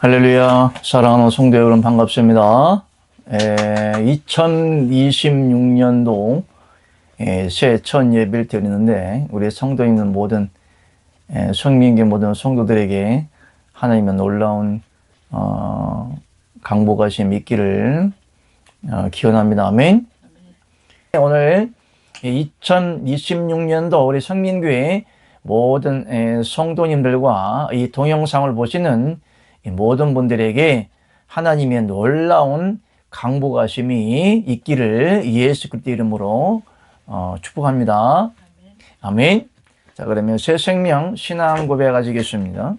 할렐루야, 사랑하는 성도 여러분 반갑습니다. 2026년도 새 첫 예배를 드리는데 우리 성도에 있는 모든 성민교 모든 성도들에게 하나님의 놀라운 강복하심 있기를 기원합니다. 아멘. 오늘 2026년도 우리 성민교회 모든 성도님들과 이 동영상을 보시는 모든 분들에게 하나님의 놀라운 강복하심이 있기를 예수 그리스도 이름으로 축복합니다. 아멘. 자, 그러면 새 생명 신앙 고백 가지겠습니다.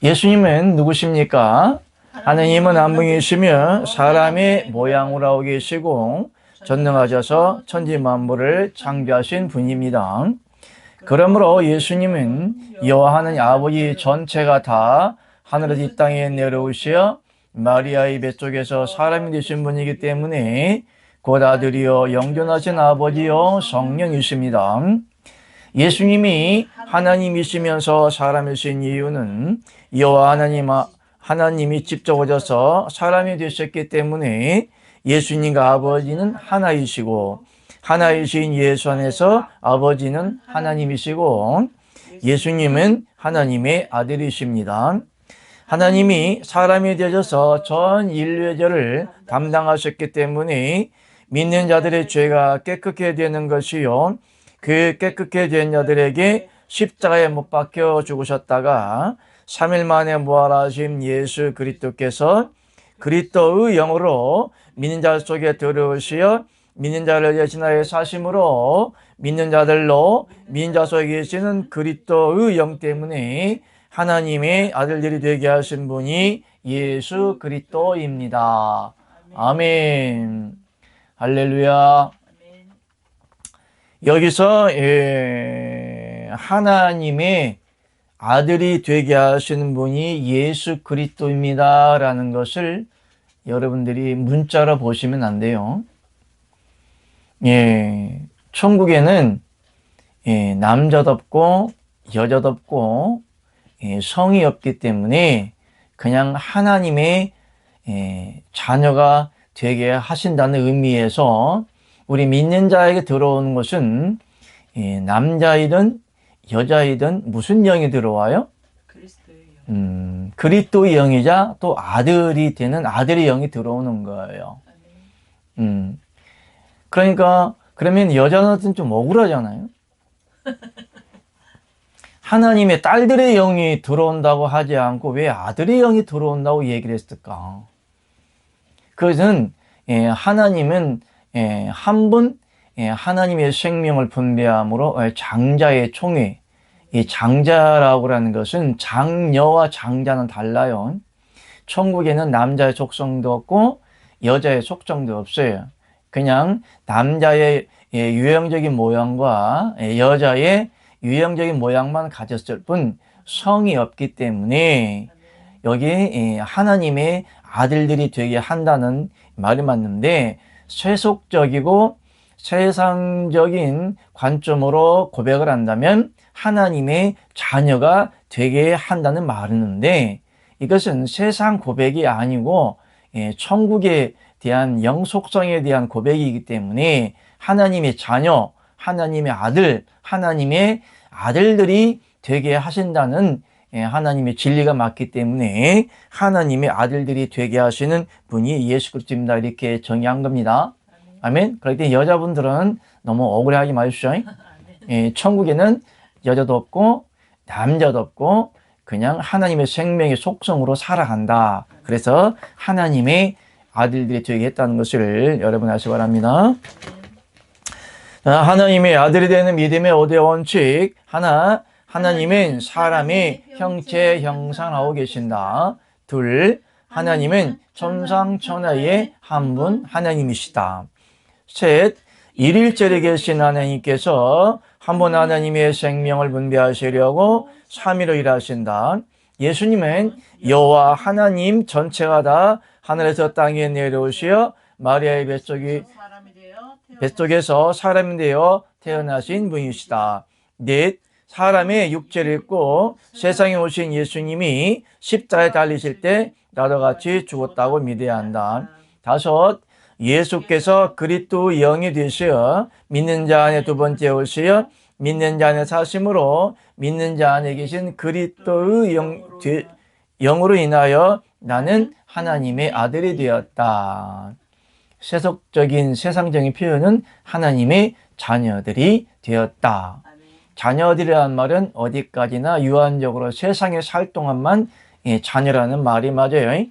예수님은 누구십니까? 하느님은 한 분이시며 사람의 모양으로 하고 계시고 전능하셔서 천지 만물을 창조하신 분입니다. 그러므로 예수님은 여호와 하나님 아버지 전체가 다 하늘에서 이 땅에 내려오시어 마리아의 뱃속에서 사람이 되신 분이기 때문에 곧 아들이요 영존하신 아버지요 성령이십니다. 예수님이 하나님이시면서 사람이신 이유는 여호와 하나님이 직접 오셔서 사람이 되셨기 때문에 예수님과 아버지는 하나이시고 하나이신 예수 안에서 아버지는 하나님이시고 예수님은 하나님의 아들이십니다. 하나님이 사람이 되셔서 전 인류의 죄를 담당하셨기 때문에 믿는 자들의 죄가 깨끗게 되는 것이요 그 깨끗게 된 자들에게 십자가에 못 박혀 죽으셨다가 3일 만에 부활하신 예수 그리스도께서 그리스도의 영으로 믿는 자 속에 들어오시어 믿는 자를 대신하여 사심으로 믿는 자들로 믿는 자 속에 계시는 그리스도의 영 때문에 하나님의 아들들이 되게 하신 분이 예수 그리스도입니다. 아멘. 할렐루야. 여기서 하나님의 아들이 되게 하시는 분이 예수 그리스도입니다 라는 것을 여러분들이 문자로 보시면 안 돼요. 천국에는 남자도 없고 여자도 없고 성이 없기 때문에 그냥 하나님의 자녀가 되게 하신다는 의미에서 우리 믿는 자에게 들어오는 것은 남자이든 여자이든 무슨 영이 들어와요? 그리스도의 영이자 또 아들이 되는 아들의 영이 들어오는 거예요. 그러니까 그러면 여자는 좀 억울하잖아요. 하나님의 딸들의 영이 들어온다고 하지 않고 왜 아들의 영이 들어온다고 얘기를 했을까? 그것은 하나님은 한 분 하나님의 생명을 분배함으로 장자의 총회, 이 장자라고 하는 것은 장녀와 장자는 달라요. 천국에는 남자의 속성도 없고 여자의 속성도 없어요. 그냥 남자의 유형적인 모양과 여자의 유형적인 모양만 가졌을 뿐 성이 없기 때문에 여기 하나님의 아들들이 되게 한다는 말이 맞는데 세속적이고 세상적인 관점으로 고백을 한다면 하나님의 자녀가 되게 한다는 말이는데 이것은 세상 고백이 아니고 천국에 대한 영속성에 대한 고백이기 때문에 하나님의 자녀, 하나님의 아들, 하나님의 아들들이 되게 하신다는 하나님의 진리가 맞기 때문에 하나님의 아들들이 되게 하시는 분이 예수 그리스도입니다. 이렇게 정의한 겁니다. 아멘. 그럴 때 여자분들은 너무 억울해하지 마십시오. 천국에는 여자도 없고 남자도 없고 그냥 하나님의 생명의 속성으로 살아간다. 그래서 하나님의 아들들이 되게 했다는 것을 여러분 아시기 바랍니다. 하나님의 아들이 되는 믿음의 5대 원칙. 하나님은 사람의 형체 형상하고 계신다. 둘, 하나님은 천상천하의 한 분 하나님이시다. 셋, 일일절에 계신 하나님께서 한 분 하나님의 생명을 분배하시려고 3위로 일하신다. 예수님은 여호와 하나님 전체가 다 하늘에서 땅에 내려오시어 마리아의 뱃속에서 사람이 되어 태어나신 분이시다. 넷, 사람의 육체를 입고 세상에 오신 예수님이 십자가에 달리실 때 나도 같이 죽었다고 믿어야 한다. 다섯, 예수께서 그리스도 영이 되시어 믿는 자 안에 두 번째 오시어 믿는 자 안에 사심으로 믿는 자 안에 계신 그리스도의 영으로 인하여 나는 하나님의 아들이 되었다. 세속적인 세상적인 표현은 하나님의 자녀들이 되었다. 자녀들이라는 말은 어디까지나 유한적으로 세상에 살 동안만 자녀라는 말이 맞아요.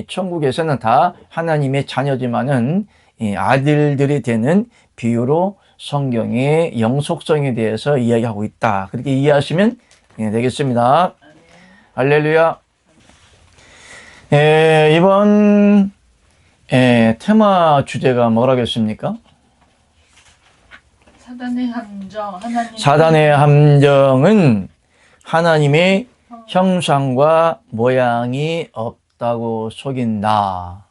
천국에서는 다 하나님의 자녀지만은 아들들이 되는 비유로 성경의 영속성에 대해서 이야기하고 있다. 그렇게 이해하시면 되겠습니다. 할렐루야. 이번 테마 주제가 뭐라겠습니까? 사단의 함정, 사단의 함정은 하나님의 형상과 모양이 없다고 속인다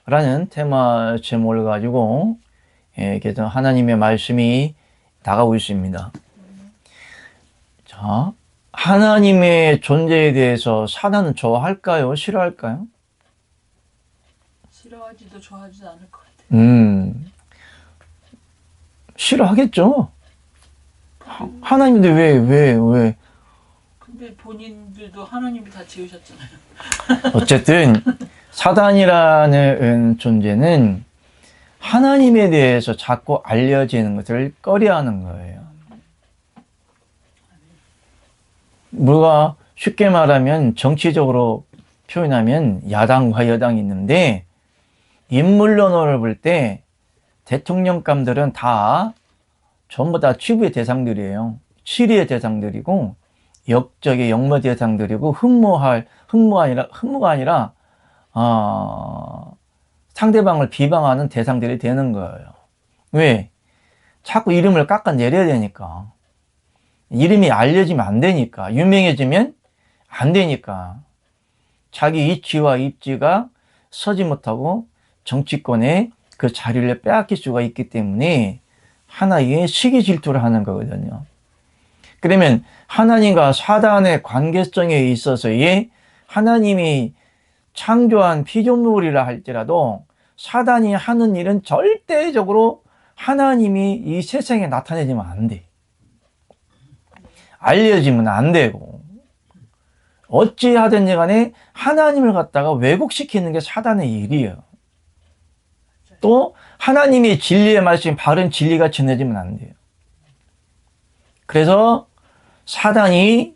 라는 테마 제목을 가지고 계속 하나님의 말씀이 나가고 있습니다. 자, 하나님의 존재에 대해서 사단은 좋아할까요? 싫어할까요? 싫어하지도 좋아하지도 않을 것 같아요. 싫어하겠죠. 하나님인데 왜? 근데 본인들도 하나님이 다 지으셨잖아요. 어쨌든 사단이라는 존재는 하나님에 대해서 자꾸 알려지는 것을 꺼려하는 거예요. 우리가 쉽게 말하면 정치적으로 표현하면 야당과 여당이 있는데 인물론을 볼 때 대통령감들은 다 전부 다 치부의 대상들이에요. 치리의 대상들이고 역적의 역모 대상들이고 흠모가 아니라 상대방을 비방하는 대상들이 되는 거예요. 왜? 자꾸 이름을 깎아내려야 되니까. 이름이 알려지면 안 되니까. 유명해지면 안 되니까. 자기 이치와 입지가 서지 못하고 정치권에 그 자리를 빼앗길 수가 있기 때문에 하나의 시기 질투를 하는 거거든요. 그러면 하나님과 사단의 관계성에 있어서의 하나님이 창조한 피조물이라 할지라도 사단이 하는 일은 절대적으로 하나님이 이 세상에 나타내지면 안 돼. 알려지면 안 되고 어찌하든지 간에 하나님을 갖다가 왜곡시키는 게 사단의 일이에요. 또 하나님의 진리의 말씀이 바른 진리가 전해지면 안 돼요. 그래서 사단이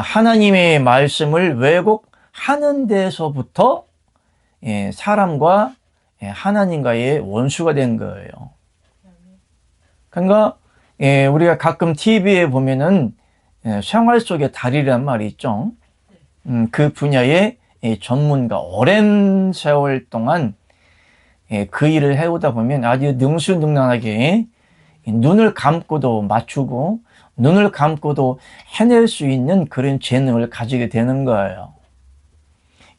하나님의 말씀을 왜곡하는 데서부터 사람과 하나님과의 원수가 된 거예요. 그러니까 우리가 가끔 TV에 보면은 생활 속의 달인이라는 말이 있죠. 그 분야의 전문가, 오랜 세월 동안 그 일을 해오다 보면 아주 능수능란하게 눈을 감고도 맞추고 눈을 감고도 해낼 수 있는 그런 재능을 가지게 되는 거예요.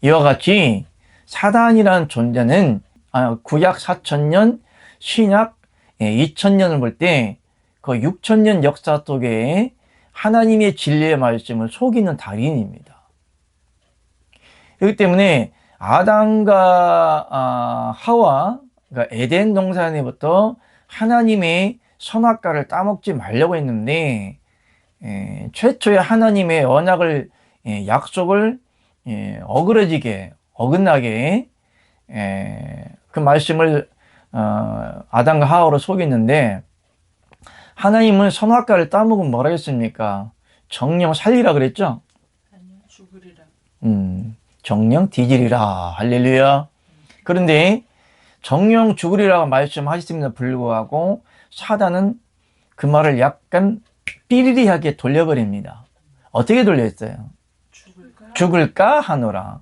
이와 같이 사단이라는 존재는 구약 4000년, 신약 2000년을 볼 때 그 6000년 역사 속에 하나님의 진리의 말씀을 속이는 달인입니다. 그렇기 때문에 아담과 하와, 그러니까 에덴 동산에부터 하나님의 선악과를 따먹지 말려고 했는데 최초의 하나님의 언약을 약속을 어긋나게 그 말씀을 아담과 하와로 속였는데 하나님은 선악과를 따먹으면 뭐라 했습니까? 정령 살리라 그랬죠? 아니요, 죽으리라. 정령 뒤지리라. 할렐루야. 그런데 정령 죽으리라고 말씀하셨음에도 불구하고 사단은 그 말을 약간 삐리리하게 돌려버립니다. 어떻게 돌렸어요? 죽을까 하노라.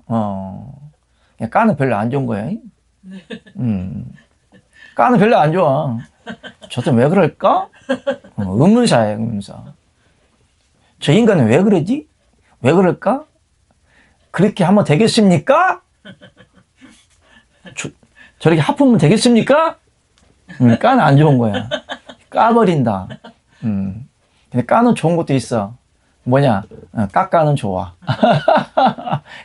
까는 별로 안 좋은 거예요. 까는 별로 안 좋아. 저도 왜 그럴까? 의문사예요, 의문사. 저 인간은 왜 그러지? 왜 그럴까? 그렇게 하면 되겠습니까? 저렇게 하품면 되겠습니까? 까는 안 좋은 거야. 까버린다. 근데 까는 좋은 것도 있어. 뭐냐? 깎아는 좋아.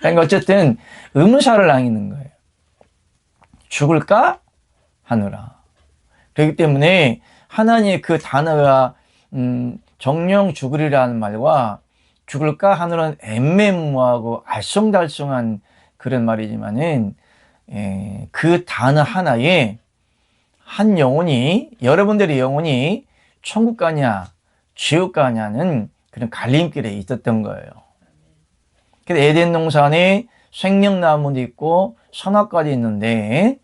그러니까 어쨌든 의문사를 남기는 거예요. 죽을까? 하느라. 그렇기 때문에 하나님의 그 단어가 정령 죽으리라는 말과 죽을까 하느라는 애매모호하고 알쏭달쏭한 그런 말이지만은 그 단어 하나에 한 영혼이, 여러분들의 영혼이 천국 가냐 지옥 가냐는 그런 갈림길에 있었던 거예요. 그래서 에덴 동산에 생명나무도 있고 선악과도 있는데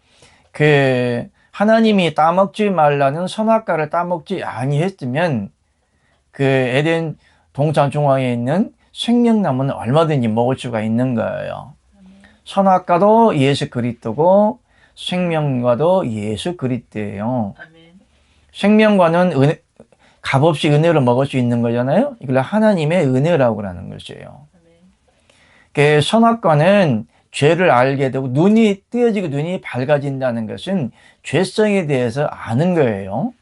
그 하나님이 따먹지 말라는 선악과를 따먹지 아니했으면 그 에덴 동산 중앙에 있는 생명나무는 얼마든지 먹을 수가 있는 거예요. 선악과도 예수 그리스도고 생명과도 예수 그리스도예요. 생명과는 값없이 은혜로 먹을 수 있는 거잖아요. 이걸 하나님의 은혜라고 하는 것이에요. 그 선악과는 죄를 알게 되고 눈이 뜨여지고 눈이 밝아진다는 것은 죄성에 대해서 아는 거예요.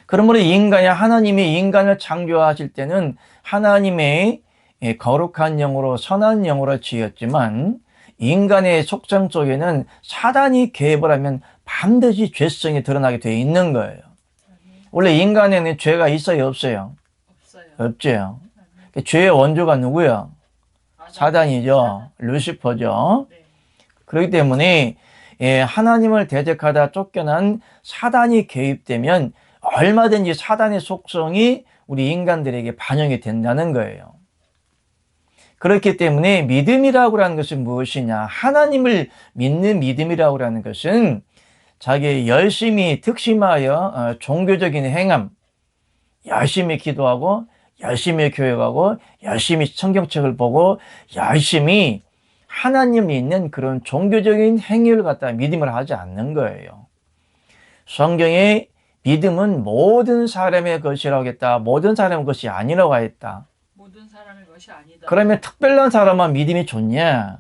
그러므로 하나님이 인간을 창조하실 때는 하나님의 거룩한 영으로 선한 영으로 지었지만 인간의 속성 속에는 사단이 개입을 하면 반드시 죄성이 드러나게 되어 있는 거예요. 원래 인간에는 죄가 있어요, 없어요? 없죠. 죄의 원조가 누구예요? 사단이죠. 루시퍼죠. 그렇기 때문에 하나님을 대적하다 쫓겨난 사단이 개입되면 얼마든지 사단의 속성이 우리 인간들에게 반영이 된다는 거예요. 그렇기 때문에 믿음이라고 하는 것은 무엇이냐? 하나님을 믿는 믿음이라고 하는 것은 자기 열심히 특심하여 종교적인 행함, 열심히 기도하고 열심히 교육하고 열심히 성경책을 보고 열심히 하나님 믿는 그런 종교적인 행위를 갖다 믿음을 하지 않는 거예요. 성경에 믿음은 모든 사람의 것이라고 했다. 모든 사람의 것이 아니라고 했다. 모든 사람의 것이 아니다. 그러면 특별한 사람만 믿음이 좋냐?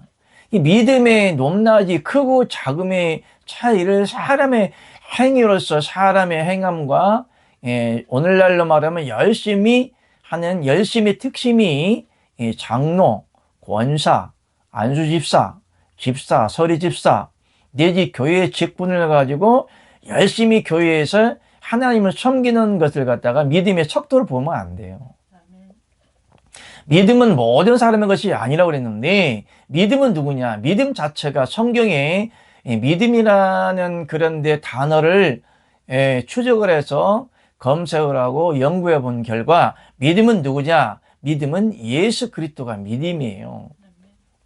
이 믿음의 높낮이 크고 작음의 차이를 사람의 행위로서 사람의 행함과 오늘날로 말하면 열심히 특심이 장로, 권사, 안수집사, 집사, 서리집사 내지 교회의 직분을 가지고 열심히 교회에서 하나님을 섬기는 것을 갖다가 믿음의 척도를 보면 안 돼요. 믿음은 모든 사람의 것이 아니라고 그랬는데 믿음은 누구냐? 믿음 자체가 성경에 믿음이라는 그런 데 단어를 추적을 해서 검색을 하고 연구해 본 결과 믿음은 누구냐? 믿음은 예수 그리스도가 믿음이에요.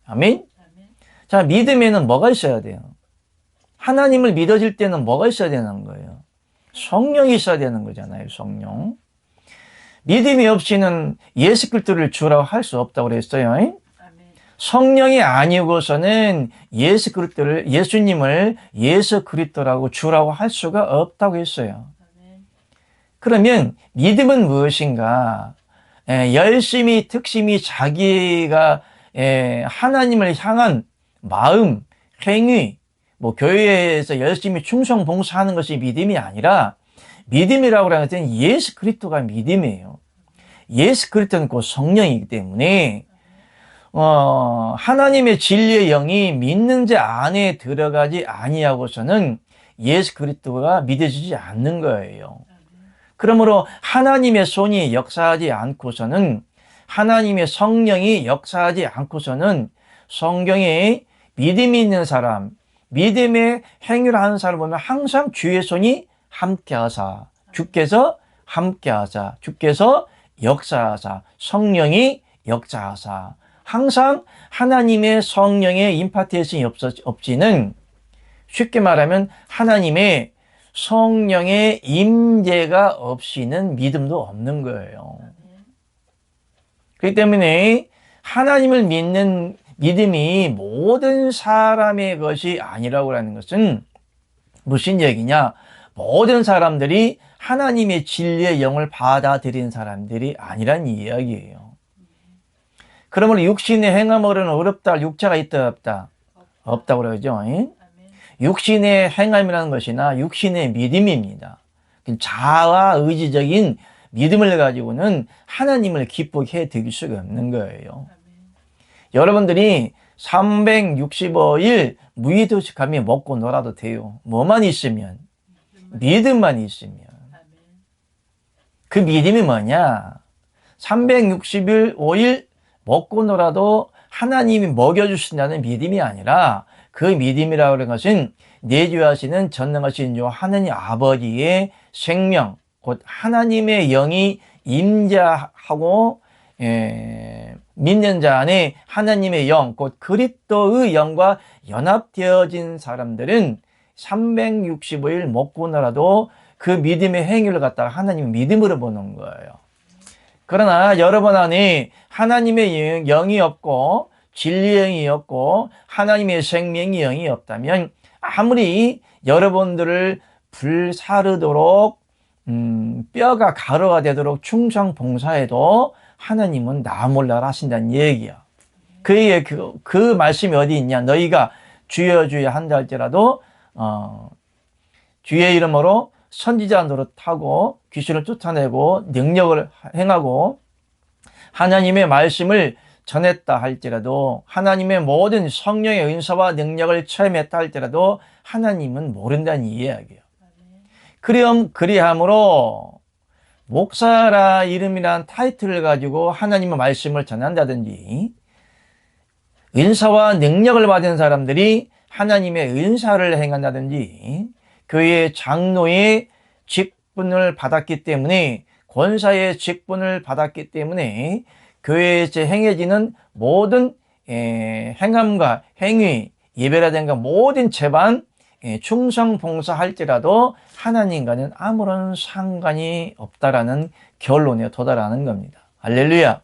아멘? 자, 믿음에는 뭐가 있어야 돼요? 하나님을 믿어질 때는 뭐가 있어야 되는 거예요? 성령이 있어야 되는 거잖아요. 성령. 믿음이 없이는 예수 그리스도를 주라고 할 수 없다고 그랬어요. 성령이 아니고서는 예수님을 예수 그리스도라고 주라고 할 수가 없다고 했어요. 그러면 믿음은 무엇인가? 열심히 특심히 자기가 하나님을 향한 마음, 행위, 교회에서 열심히 충성 봉사하는 것이 믿음이 아니라 믿음이라고 하는 것은 예수 그리스도가 믿음이에요. 예수 그리스도는 곧 성령이기 때문에 하나님의 진리의 영이 믿는 자 안에 들어가지 아니하고서는 예수 그리스도가 믿어지지 않는 거예요. 그러므로 하나님의 손이 역사하지 않고서는 하나님의 성령이 역사하지 않고서는 성경에 믿음이 있는 사람, 믿음의 행위를 하는 사람을 보면 항상 주의 손이 함께하사, 주께서 함께하사, 주께서 역사하사, 성령이 역사하사, 항상 하나님의 성령의 임파테이션이 없이는 쉽게 말하면 하나님의 성령의 임재가 없이는 믿음도 없는 거예요. 그렇기 때문에 하나님을 믿는 믿음이 모든 사람의 것이 아니라고 하는 것은 무슨 얘기냐? 모든 사람들이 하나님의 진리의 영을 받아들인 사람들이 아니란 이야기예요. 그러므로 육신의 행함으로는 어렵다. 육체가 있다 없다? 없다고 그러죠. 육신의 행함이라는 것이나 육신의 믿음입니다. 자아 의지적인 믿음을 가지고는 하나님을 기쁘게 해 드릴 수가 없는 거예요. 여러분들이 365일 무의도식하며 먹고 놀아도 돼요. 뭐만 있으면? 믿음만 있으면. 그 믿음이 뭐냐? 365일 먹고 놀아도 하나님이 먹여주신다는 믿음이 아니라 그 믿음이라고 하는 것은 내주하시는 전능하신 주 하나님 아버지의 생명, 곧 하나님의 영이 임재하고 믿는 자 안에 하나님의 영, 곧 그리스도의 영과 연합되어진 사람들은 365일 먹고 놀아도 그 믿음의 행위를 갖다가 하나님의 믿음으로 보는 거예요. 그러나 여러분 안에 하나님의 영이 없고 진리의 영이 없고 하나님의 생명의 영이 없다면 아무리 여러분들을 불사르도록 뼈가 가루가 되도록 충성 봉사해도 하나님은 나 몰라라 하신다는 얘기야. 그 말씀이 어디 있냐? 너희가 주여 주여 한다 할지라도 주의 이름으로 선지자 노릇하고 귀신을 쫓아내고 능력을 행하고 하나님의 말씀을 전했다 할지라도 하나님의 모든 성령의 은사와 능력을 체험했다 할지라도 하나님은 모른다는 이야기예요. 그리함으로 목사라 이름이란 타이틀을 가지고 하나님의 말씀을 전한다든지 은사와 능력을 받은 사람들이 하나님의 은사를 행한다든지 교회의 장로의 직분을 받았기 때문에 권사의 직분을 받았기 때문에 교회에서 행해지는 모든 행함과 행위, 예배라든가 모든 제반 충성 봉사할지라도 하나님과는 아무런 상관이 없다라는 결론에 도달하는 겁니다. 할렐루야.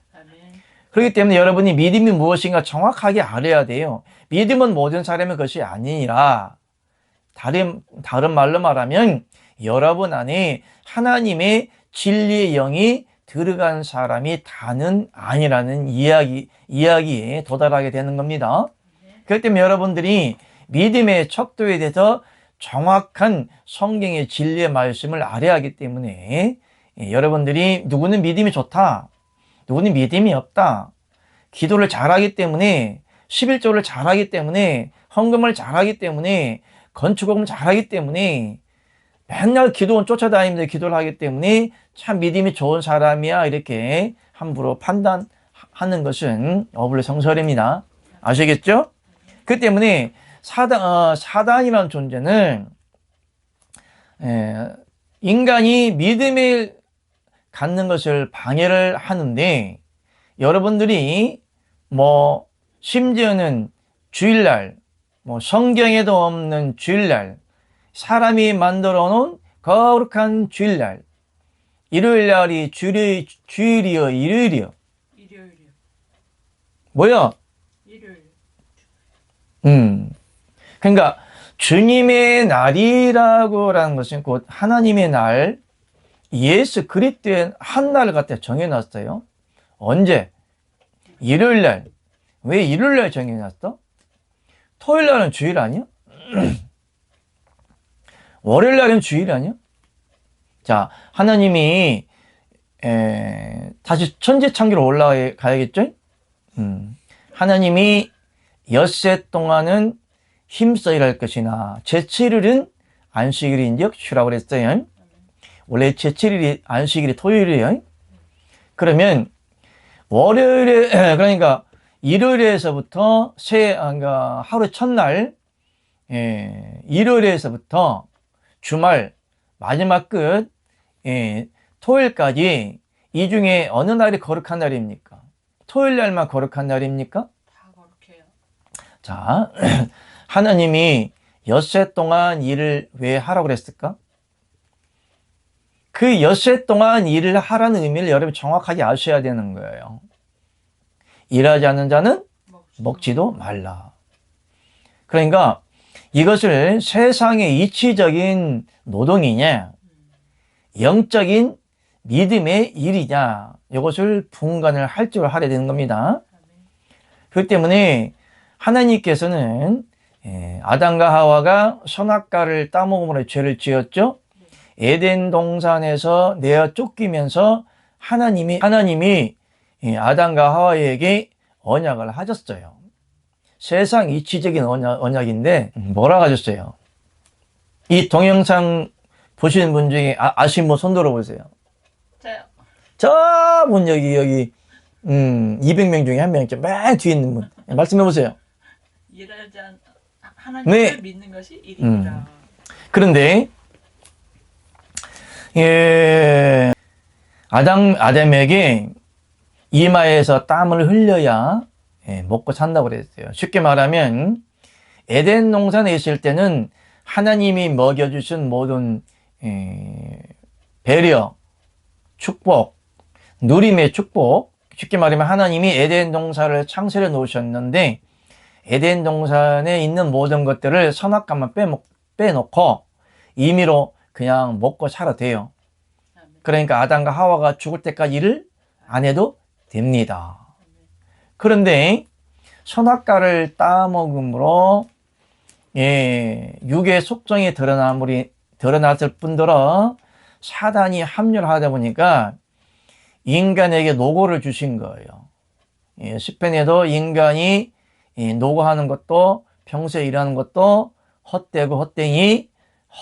그렇기 때문에 여러분이 믿음이 무엇인가 정확하게 알아야 돼요. 믿음은 모든 사람의 것이 아니라 다른 말로 말하면 여러분 안에 하나님의 진리의 영이 들어간 사람이 다는 아니라는 이야기에 도달하게 되는 겁니다. 그렇기 때문에 여러분들이 믿음의 척도에 대해서 정확한 성경의 진리의 말씀을 알아야 하기 때문에 여러분들이 누구는 믿음이 좋다, 누구는 믿음이 없다, 기도를 잘하기 때문에 11조를 잘하기 때문에 헌금을 잘하기 때문에 건축업을 잘하기 때문에 맨날 기도원 쫓아다니면서 기도를 하기 때문에 참 믿음이 좋은 사람이야 이렇게 함부로 판단하는 것은 어불성설입니다. 아시겠죠? 그 때문에 사단이라는 존재는 인간이 믿음을 갖는 것을 방해를 하는데 여러분들이 심지어는 주일날 성경에도 없는 주일날 사람이 만들어 놓은 거룩한 주일날 일요일날이 주일이요 일요일이요? 일요일이요. 뭐야? 일요일. 그러니까 주님의 날이라고 하는 것은 곧 하나님의 날, 예수 그리스도의 한 날을 갖다 정해놨어요. 언제? 일요일날. 왜 일요일날 정해놨어? 토요일날은 주일 아니야? 월요일날은 주일 아니야? 자, 하나님이 다시 천지 창조로 올라가야겠죠? 하나님이 엿새 동안은 힘써 일할 것이나 제7일은 안식일인즉 쉬라고 그랬어요. 원래 제7일이 안식일이 토요일이에요. 그러면 월요일에 그러니까 일요일에서부터 그러니까 하루 첫날 일요일에서부터 주말 마지막 끝 토요일까지 이 중에 어느 날이 거룩한 날입니까? 토요일 날만 거룩한 날입니까? 다 거룩해요. 자, 하나님이 엿새 동안 일을 왜 하라고 그랬을까? 그 엿새 동안 일을 하라는 의미를 여러분 정확하게 아셔야 되는 거예요. 일하지 않는 자는 먹지도 말라. 그러니까 이것을 세상의 이치적인 노동이냐, 영적인 믿음의 일이냐, 이것을 분간을 할 줄 알아야 되는 겁니다. 그렇기 때문에 하나님께서는 아담과 하와가 선악과를 따먹음으로 죄를 지었죠. 에덴 동산에서 내어 쫓기면서 하나님이 이 아담과 하와에게 언약을 하셨어요. 세상 이치적인 언약인데 뭐라 하셨어요? 이 동영상 보시는 분 중에 아신 분 손 들어보세요. 저요. 저분 여기 200명 중에 한 명 있죠. 맨 뒤에 있는 분. 말씀해 보세요. 일하지 않 하나님을 네. 믿는 것이 일입니다. 그런데 아담에게 이마에서 땀을 흘려야 먹고 산다고 그랬어요. 쉽게 말하면 에덴 동산에 있을 때는 하나님이 먹여주신 모든 배려, 축복, 누림의 축복, 쉽게 말하면 하나님이 에덴 동산을 창설해 놓으셨는데 에덴 동산에 있는 모든 것들을 선악과만 빼놓고 임의로 그냥 먹고 살아도 돼요. 그러니까 아담과 하와가 죽을 때까지 일을 안 해도 됩니다. 그런데 선악과를 따먹음으로 육의 속성이 드러났을 뿐더러 사단이 합류를 하다 보니까 인간에게 노고를 주신 거예요. 시편에도 인간이 노고하는 것도 평소에 일하는 것도 헛되고 헛되니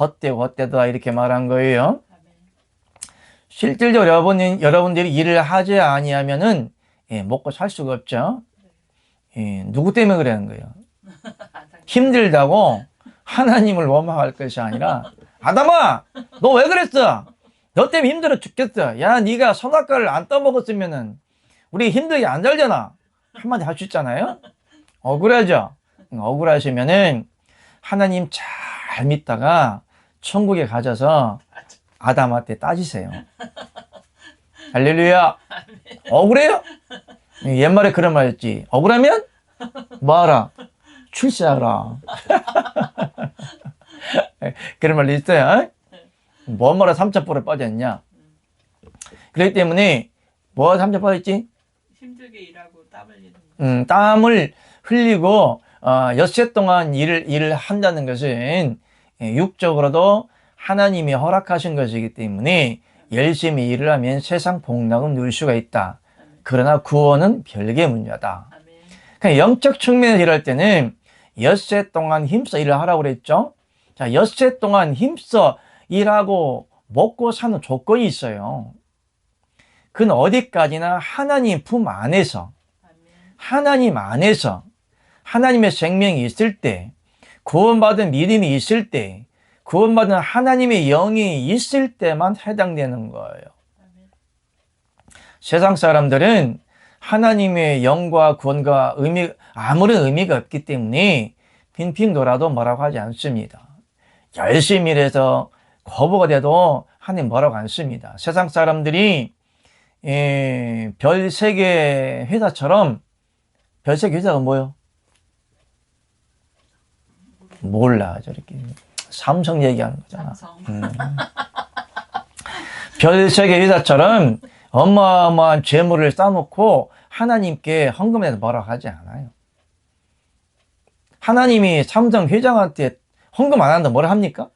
헛되고 헛되다 이렇게 말한 거예요. 실질적으로 여러분들이 일을 하지 아니하면은 먹고 살 수가 없죠. 누구 때문에 그러는 거예요? 힘들다고 하나님을 원망할 것이 아니라 아담아 너 왜 그랬어? 너 때문에 힘들어 죽겠어. 야 네가 선악과를 안 떠먹었으면은 우리 힘들게 안 살잖아. 한마디 할 수 있잖아요. 억울하죠? 억울하시면은 하나님 잘 믿다가 천국에 가셔서 아담한테 따지세요. 할렐루야. 억울해요? 옛말에 그런 말 했지. 억울하면 뭐하라? 출세하라. 그런 말도 있어요. 뭐뭐라 삼천포로 빠졌냐. 그렇기 때문에 뭐가 삼천 빠졌지? 힘들게 일하고 땀 흘리는 거. 땀을 흘리고 엿새 동안 일을 한다는 것은 육적으로도 하나님이 허락하신 것이기 때문에 열심히 일을 하면 세상 복락은 누릴 수가 있다. 그러나 구원은 별개의 문제다. 그러니까 영적 측면에서 일할 때는 엿새 동안 힘써 일을 하라고 그랬죠. 자, 엿새 동안 힘써 일하고 먹고 사는 조건이 있어요. 그건 어디까지나 하나님 품 안에서, 하나님 안에서 하나님의 생명이 있을 때, 구원받은 믿음이 있을 때, 구원받은 하나님의 영이 있을 때만 해당되는 거예요. 세상 사람들은 하나님의 영과 구원과 아무런 의미가 없기 때문에 빙빙 돌아도 뭐라고 하지 않습니다. 열심히 일해서 거부가 돼도 하나님 뭐라고 안 씁니다. 세상 사람들이 별 3개 회사처럼, 별 3개 회사가 뭐예요? 몰라, 저렇게. 삼성 얘기하는 거잖아. 별 3개 회사처럼 어마어마한 재물을 쌓아놓고 하나님께 헌금해서 뭐라고 하지 않아요. 하나님이 삼성 회장한테 헌금 안 한다 뭐라 합니까?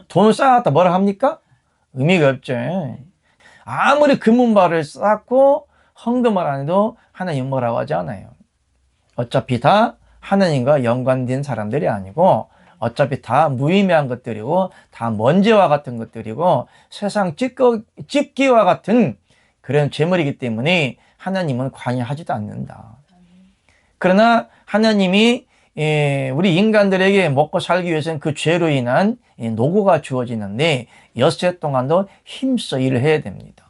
돈을 쌓았다 뭐라 합니까? 의미가 없죠. 아무리 금은발을 쌓고 헌금을 안 해도 하나님 뭐라고 하지 않아요. 어차피 다 하나님과 연관된 사람들이 아니고 어차피 다 무의미한 것들이고 다 먼지와 같은 것들이고 세상 찝기와 같은 그런 재물이기 때문에 하나님은 관여하지도 않는다. 그러나 하나님이 우리 인간들에게 먹고 살기 위해서는 그 죄로 인한 노고가 주어지는데 엿새 동안도 힘써 일을 해야 됩니다.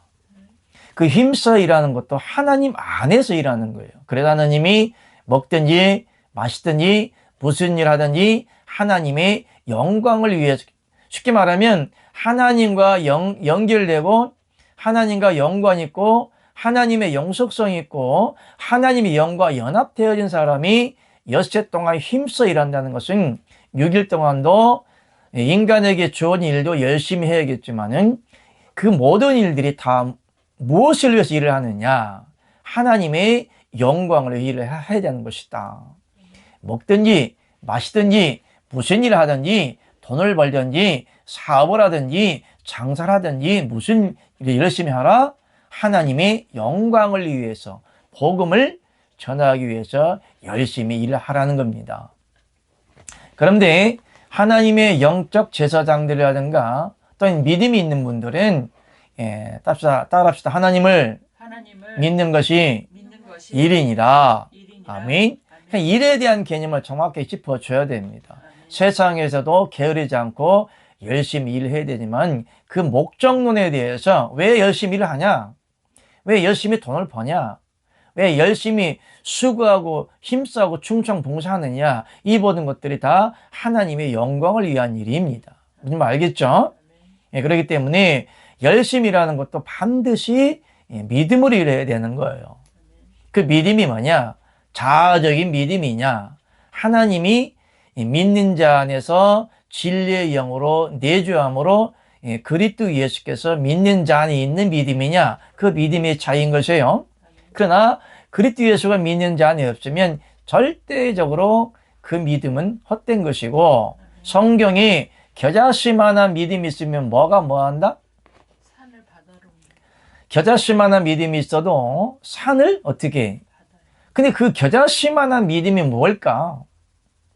그 힘써 일하는 것도 하나님 안에서 일하는 거예요. 그래서 하나님이 먹든지 마시든지 무슨 일 하든지 하나님의 영광을 위해서, 쉽게 말하면 하나님과 연결되고 하나님과 연관이 있고 하나님의 영속성이 있고 하나님의 영과 연합되어진 사람이 엿새 동안 힘써 일한다는 것은 6일 동안도 인간에게 주어진 일도 열심히 해야겠지만은 그 모든 일들이 다 무엇을 위해서 일을 하느냐? 하나님의 영광을 위해 일을 해야 되는 것이다. 먹든지 마시든지 무슨 일을 하든지 돈을 벌든지 사업을 하든지 장사를 하든지 무슨 일을 열심히 하라? 하나님의 영광을 위해서, 복음을 전하기 위해서 열심히 일을 하라는 겁니다. 그런데 하나님의 영적 제사장들이라든가 또는 믿음이 있는 분들은 따라합시다. 하나님을 믿는 것이 일이니라. 아멘. 일에 대한 개념을 정확히 짚어줘야 됩니다. 세상에서도 게으르지 않고 열심히 일해야 되지만 그 목적론에 대해서 왜 열심히 일을 하냐? 왜 열심히 돈을 버냐? 왜 열심히 수고하고 힘쓰고 충성봉사하느냐? 이 모든 것들이 다 하나님의 영광을 위한 일입니다. 무슨 말 알겠죠? 그렇기 때문에 열심히 일하는 것도 반드시 믿음으로 일해야 되는 거예요. 그 믿음이 뭐냐? 자아적인 믿음이냐? 하나님이 믿는 자 안에서 진리의 영으로 내주함으로 그리스도 예수께서 믿는 자 안에 있는 믿음이냐? 그 믿음의 차이인 것이에요. 그러나 그리스도 예수가 믿는 자 안에 없으면 절대적으로 그 믿음은 헛된 것이고, 성경이 겨자씨만한 믿음이 있으면 뭐한다? 산을 바다로 옮겨. 겨자씨만한 믿음이 있어도 산을 어떻게 해? 근데 그 겨자씨만한 믿음이 뭘까?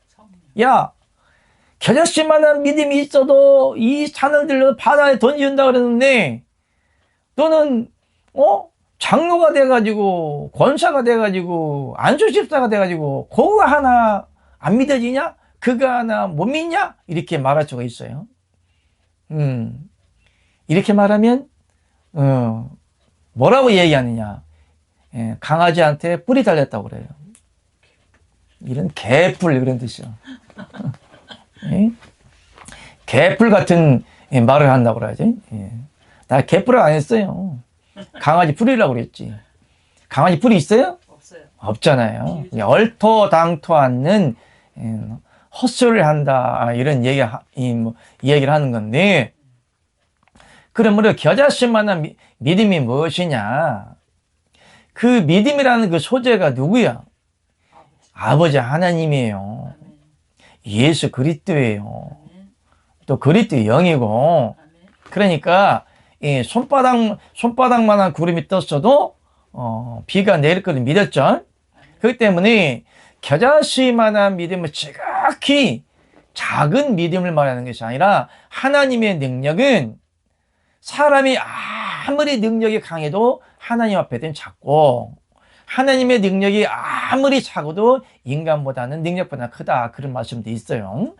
성령. 야, 겨자씨만한 믿음이 있어도 이 산을 들려 바다에 던진다 그러는데 너는 장로가 돼가지고 권사가 돼가지고 안수집사가 돼가지고 그거 하나 안 믿어지냐? 그거 하나 못 믿냐? 이렇게 말할 수가 있어요. 이렇게 말하면 뭐라고 얘기하느냐? 강아지한테 뿔이 달렸다고 그래요. 이런 개뿔 그런 뜻이요. 개뿔 같은 말을 한다고 그러지. 나 개뿔을 안 했어요. 강아지 뿔이라고 그랬지. 강아지 뿔이 있어요? 없어요. 없잖아요. 얼토당토 않는 헛소리를 한다 이런 이야기를 하는 건데, 그러므로 겨자씨만한 믿음이 무엇이냐? 그 믿음이라는 그 소재가 누구야? 아버지 하나님이에요. 예수 그리스도예요. 또 그리스도의 영이고, 그러니까 이 손바닥만한 구름이 떴어도 비가 내릴 것을 믿었죠. 그렇기 때문에 겨자씨만한 믿음은 지극히 작은 믿음을 말하는 것이 아니라, 하나님의 능력은 사람이 아무리 능력이 강해도 하나님 앞에는 작고, 하나님의 능력이 아무리 작아도 인간보다는 능력보다 크다, 그런 말씀도 있어요.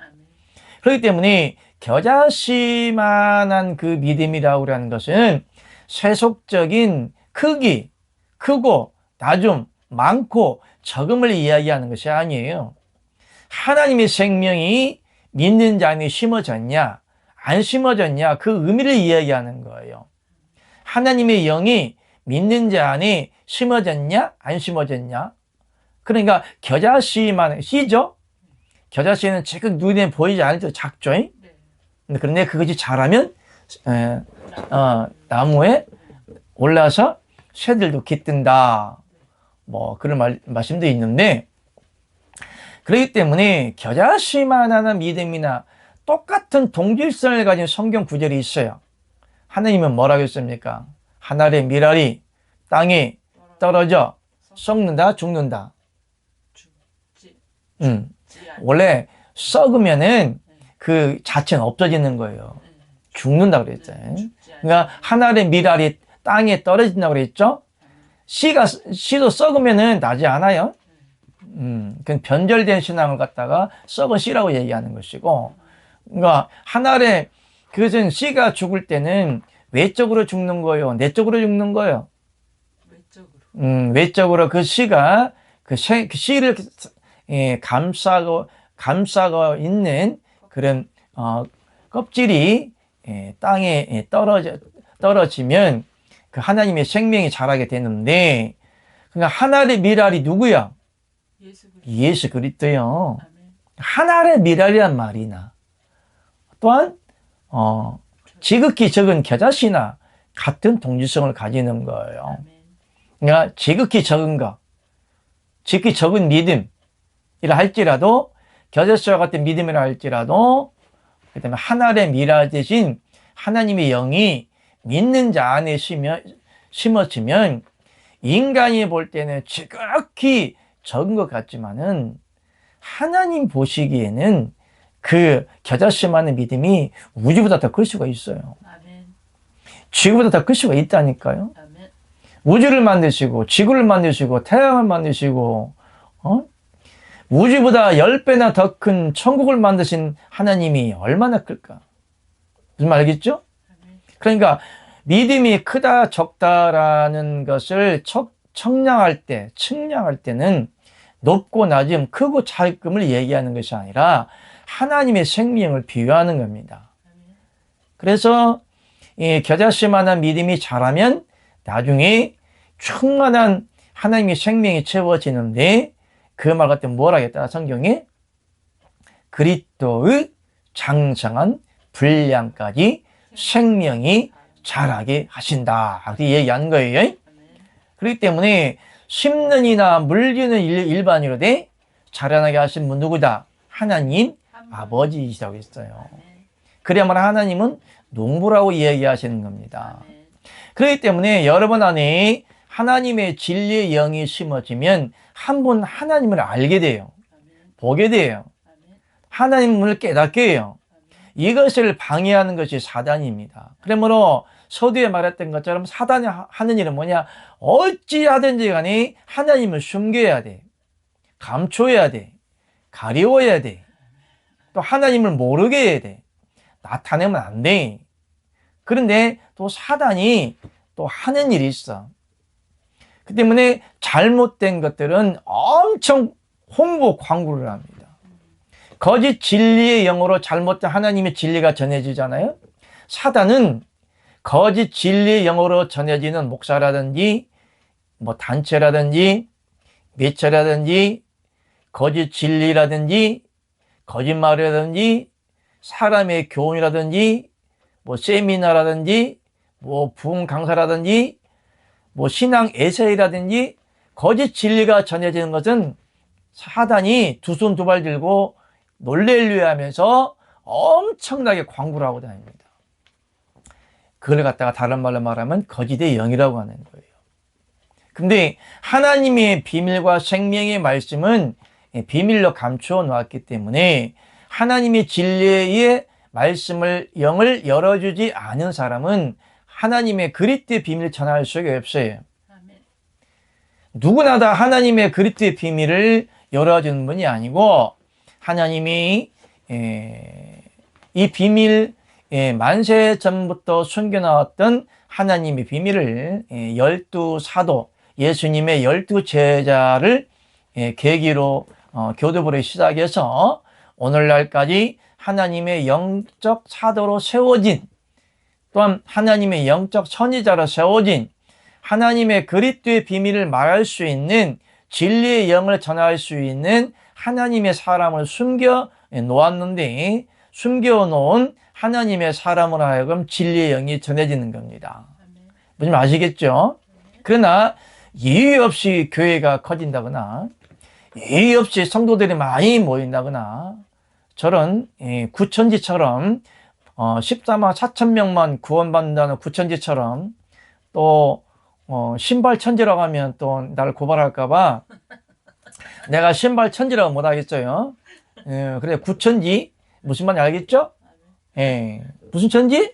그렇기 때문에 겨자씨만한 그 믿음이라고 하는 것은 세속적인 크기, 크고 낮음, 많고 적음을 이야기하는 것이 아니에요. 하나님의 생명이 믿는 자 안에 심어졌냐 안 심어졌냐, 그 의미를 이야기하는 거예요. 하나님의 영이 믿는 자 안에 심어졌냐 안 심어졌냐. 그러니까 겨자씨만, 씨죠? 겨자씨는 지금 눈에 보이지 않을 작죠? 그런데 그것이 자라면 나무에 올라서 새들도 깃든다, 뭐 그런 말씀도 있는데, 그렇기 때문에 겨자씨만한 믿음이나 똑같은 동질성을 가진 성경 구절이 있어요. 하나님은 뭐라고 했습니까? 하늘의 밀알이 땅에 떨어져 썩는다, 죽는다. 원래 썩으면은 그 자체는 없어지는 거예요. 죽는다 그랬잖아요. 그러니까 하늘의 밀알이 땅에 떨어진다고 그랬죠. 씨도 썩으면은 나지 않아요. 그건 변절된 신앙을 갖다가 썩은 씨라고 얘기하는 것이고, 그러니까 하늘의 그것은 씨가 죽을 때는 외적으로 죽는 거예요, 내적으로 죽는 거예요? 외적으로 그 씨가 그 씨를 감싸고 있는 그런 껍질이 땅에 떨어지면 그 하나님의 생명이 자라게 되는데, 그러니까 하늘의 밀알이 누구야? 예수 그리스도요. 하늘의 밀알이란 말이나 또한 지극히 적은 겨자씨나 같은 동질성을 가지는 거예요. 그러니까 지극히 적은 것, 지극히 적은 믿음이라 할지라도, 겨자씨와 같은 믿음이라 할지라도, 그다음에 하늘의 밀알 대신 하나님의 영이 믿는 자 안에 심어지면 인간이 볼 때는 지극히 적은 것 같지만은 하나님 보시기에는 그 겨자씨만한 믿음이 우주보다 더 클 수가 있어요. 아멘. 지구보다 더 클 수가 있다니까요. 아멘. 우주를 만드시고 지구를 만드시고 태양을 만드시고 우주보다 10배나 더 큰 천국을 만드신 하나님이 얼마나 클까? 무슨 말 알겠죠? 그러니까 믿음이 크다 적다라는 것을 측량할 때는 높고 낮음, 크고 작음을 얘기하는 것이 아니라 하나님의 생명을 비유하는 겁니다. 그래서 이 겨자씨만한 믿음이 자라면 나중에 충만한 하나님의 생명이 채워지는데 그 말 같은 뭘 하겠다? 성경에 그리스도의 장성한 분량까지 생명이 자라게 하신다. 그렇게 얘기하는 거예요. 그렇기 때문에 심는 이나 물리는 일반으로 돼 자라나게 하신 분 누구다? 하나님 아버지이시라고 했어요. 그래야만 하나님은 농부라고 얘기하시는 겁니다. 그렇기 때문에 여러분 안에 하나님의 진리의 영이 심어지면 한 번 하나님을 알게 돼요. 보게 돼요. 하나님을 깨닫게 해요. 이것을 방해하는 것이 사단입니다. 그러므로 서두에 말했던 것처럼 사단이 하는 일은 뭐냐? 어찌하든지 간에 하나님을 숨겨야 돼. 감춰야 돼. 가리워야 돼. 또 하나님을 모르게 해야 돼. 나타내면 안 돼. 그런데 또 사단이 또 하는 일이 있어. 그 때문에 잘못된 것들은 엄청 홍보 광고를 합니다. 거짓 진리의 영으로 잘못된 하나님의 진리가 전해지잖아요. 사단은 거짓 진리의 영으로 전해지는 목사라든지 뭐 단체라든지 매체라든지 거짓 진리라든지 거짓말이라든지 사람의 교훈이라든지 뭐 세미나라든지 뭐 부흥 강사라든지 뭐 신앙 에세이라든지 거짓 진리가 전해지는 것은 사단이 두 손 두 발 들고 놀래려 하면서 엄청나게 광고를 하고 다닙니다. 그걸 갖다가 다른 말로 말하면 거짓의 영이라고 하는 거예요. 근데 하나님의 비밀과 생명의 말씀은 비밀로 감추어 놓았기 때문에 하나님의 진리의 말씀을 영을 열어주지 않은 사람은 하나님의 그리스도의 비밀을 전할 수가 없어요. 누구나 다 하나님의 그리스도의 비밀을 열어주는 분이 아니고 하나님이 이 비밀 만세 전부터 숨겨놨던 하나님의 비밀을 12사도 예수님의 12제자를 계기로 교도부를 시작해서 오늘날까지 하나님의 영적 사도로 세워진 또한 하나님의 영적 선지자로 세워진 하나님의 그리스도의 비밀을 말할 수 있는 진리의 영을 전할 수 있는 하나님의 사람을 숨겨 놓았는데 숨겨놓은 하나님의 사람으로 하여금 진리의 영이 전해지는 겁니다. 무슨 말 아시겠죠? 그러나 이유 없이 교회가 커진다거나 이유 없이 성도들이 많이 모인다거나 저런 구천지처럼 14만 4천 명만 구원받는다는 구천지처럼 또 신발천지라고 하면 또 나를 고발할까봐 내가 신발천지라고 못하겠어요. 그래 구천지 무슨 말인지 알겠죠? 무슨 천지?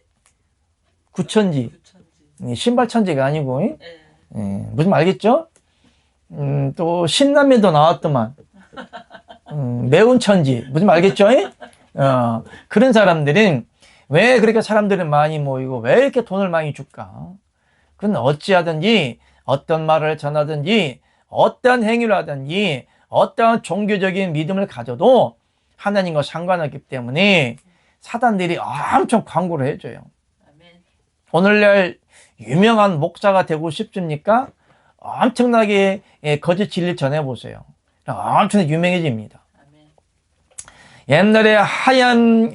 구천지. 신발천지가 아니고 무슨 말 알겠죠? 또 신남에도 나왔더만 매운 천지 무슨 말 알겠죠? 그런 사람들은 왜 그렇게 사람들이 많이 모이고 왜 이렇게 돈을 많이 줄까? 그건 어찌하든지 어떤 말을 전하든지 어떠한 행위를 하든지 어떠한 종교적인 믿음을 가져도 하나님과 상관없기 때문에 사단들이 엄청 광고를 해줘요. 오늘날 유명한 목사가 되고 싶습니까? 엄청나게 거짓 진리를 전해보세요. 엄청 유명해집니다. 옛날에 하얀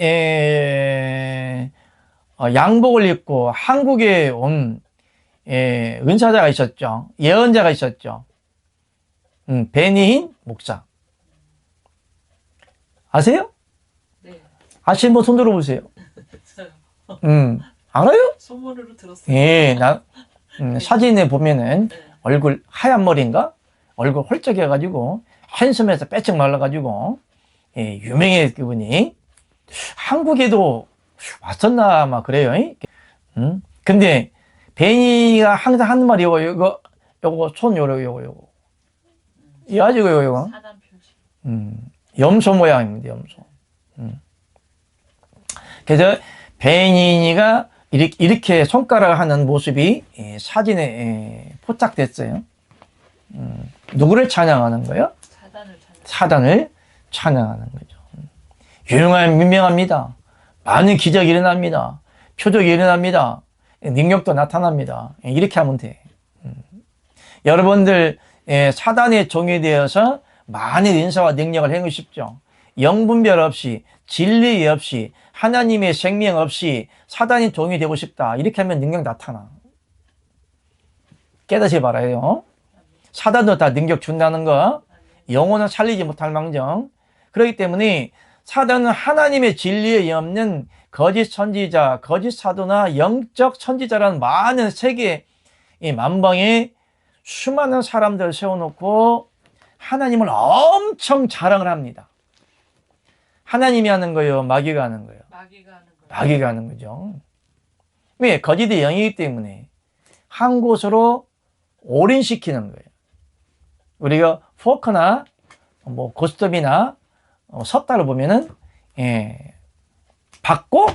양복을 입고 한국에 온 은사자가 있었죠. 예언자가 있었죠. 베니힌 목사. 아세요? 네. 아시는 분 손 들어보세요. 알아요? 소문으로 들었어요. 예, 사진에 보면은 네. 얼굴 하얀 머리인가? 얼굴 홀쭉해가지고 핸섬에서 빼쩍 말라가지고 예, 유명해 그분이. 한국에도 왔었나 아마 그래요. 근데 베니가 항상 하는 말이 요거 손 요거 이 아주 요거 사단 표시. 염소 모양입니다. 염소. 그래서 베니가 이렇게 손가락을 하는 모습이 사진에 포착됐어요. 누구를 찬양하는 거예요? 사단을 찾는. 사단을 찬양하는 거죠. 유명합니다. 많은 기적이 일어납니다. 표적이 일어납니다. 능력도 나타납니다. 이렇게 하면 돼. 여러분들 사단의 종이 되어서 많은 인사와 능력을 행하고 싶죠. 영분별 없이 진리 없이 하나님의 생명 없이 사단의 종이 되고 싶다. 이렇게 하면 능력 나타나. 깨닫지 말아요. 사단도 다 능력 준다는 거 영혼은 살리지 못할 망정. 그렇기 때문에 사단은 하나님의 진리에 없는 거짓 선지자, 거짓 사도나 영적 선지자라는 많은 세계 만방에 수많은 사람들을 세워놓고 하나님을 엄청 자랑을 합니다. 하나님이 하는 거예요? 마귀가 하는 거예요? 마귀가 하는 거예요. 마귀가 하는 거죠. 왜? 거짓의 영이기 때문에 한 곳으로 올인시키는 거예요. 우리가 포커나 뭐 고스톱이나 섰다를 보면은 받고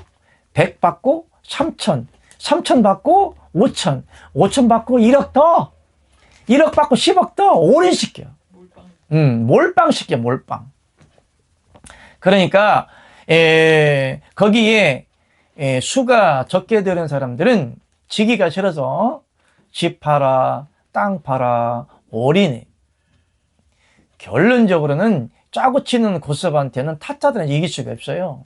100 받고 3천 3천 받고 5천 5천 받고 1억 더 1억 받고 10억 더 올인시켜. 몰빵. 몰빵시켜 몰빵. 그러니까 거기에 수가 적게 들은 사람들은 지기가 싫어서 집 팔아 땅 팔아 올인해. 결론적으로는 짜고 치는 고스톱한테는 타짜들은 이길 수가 없어요.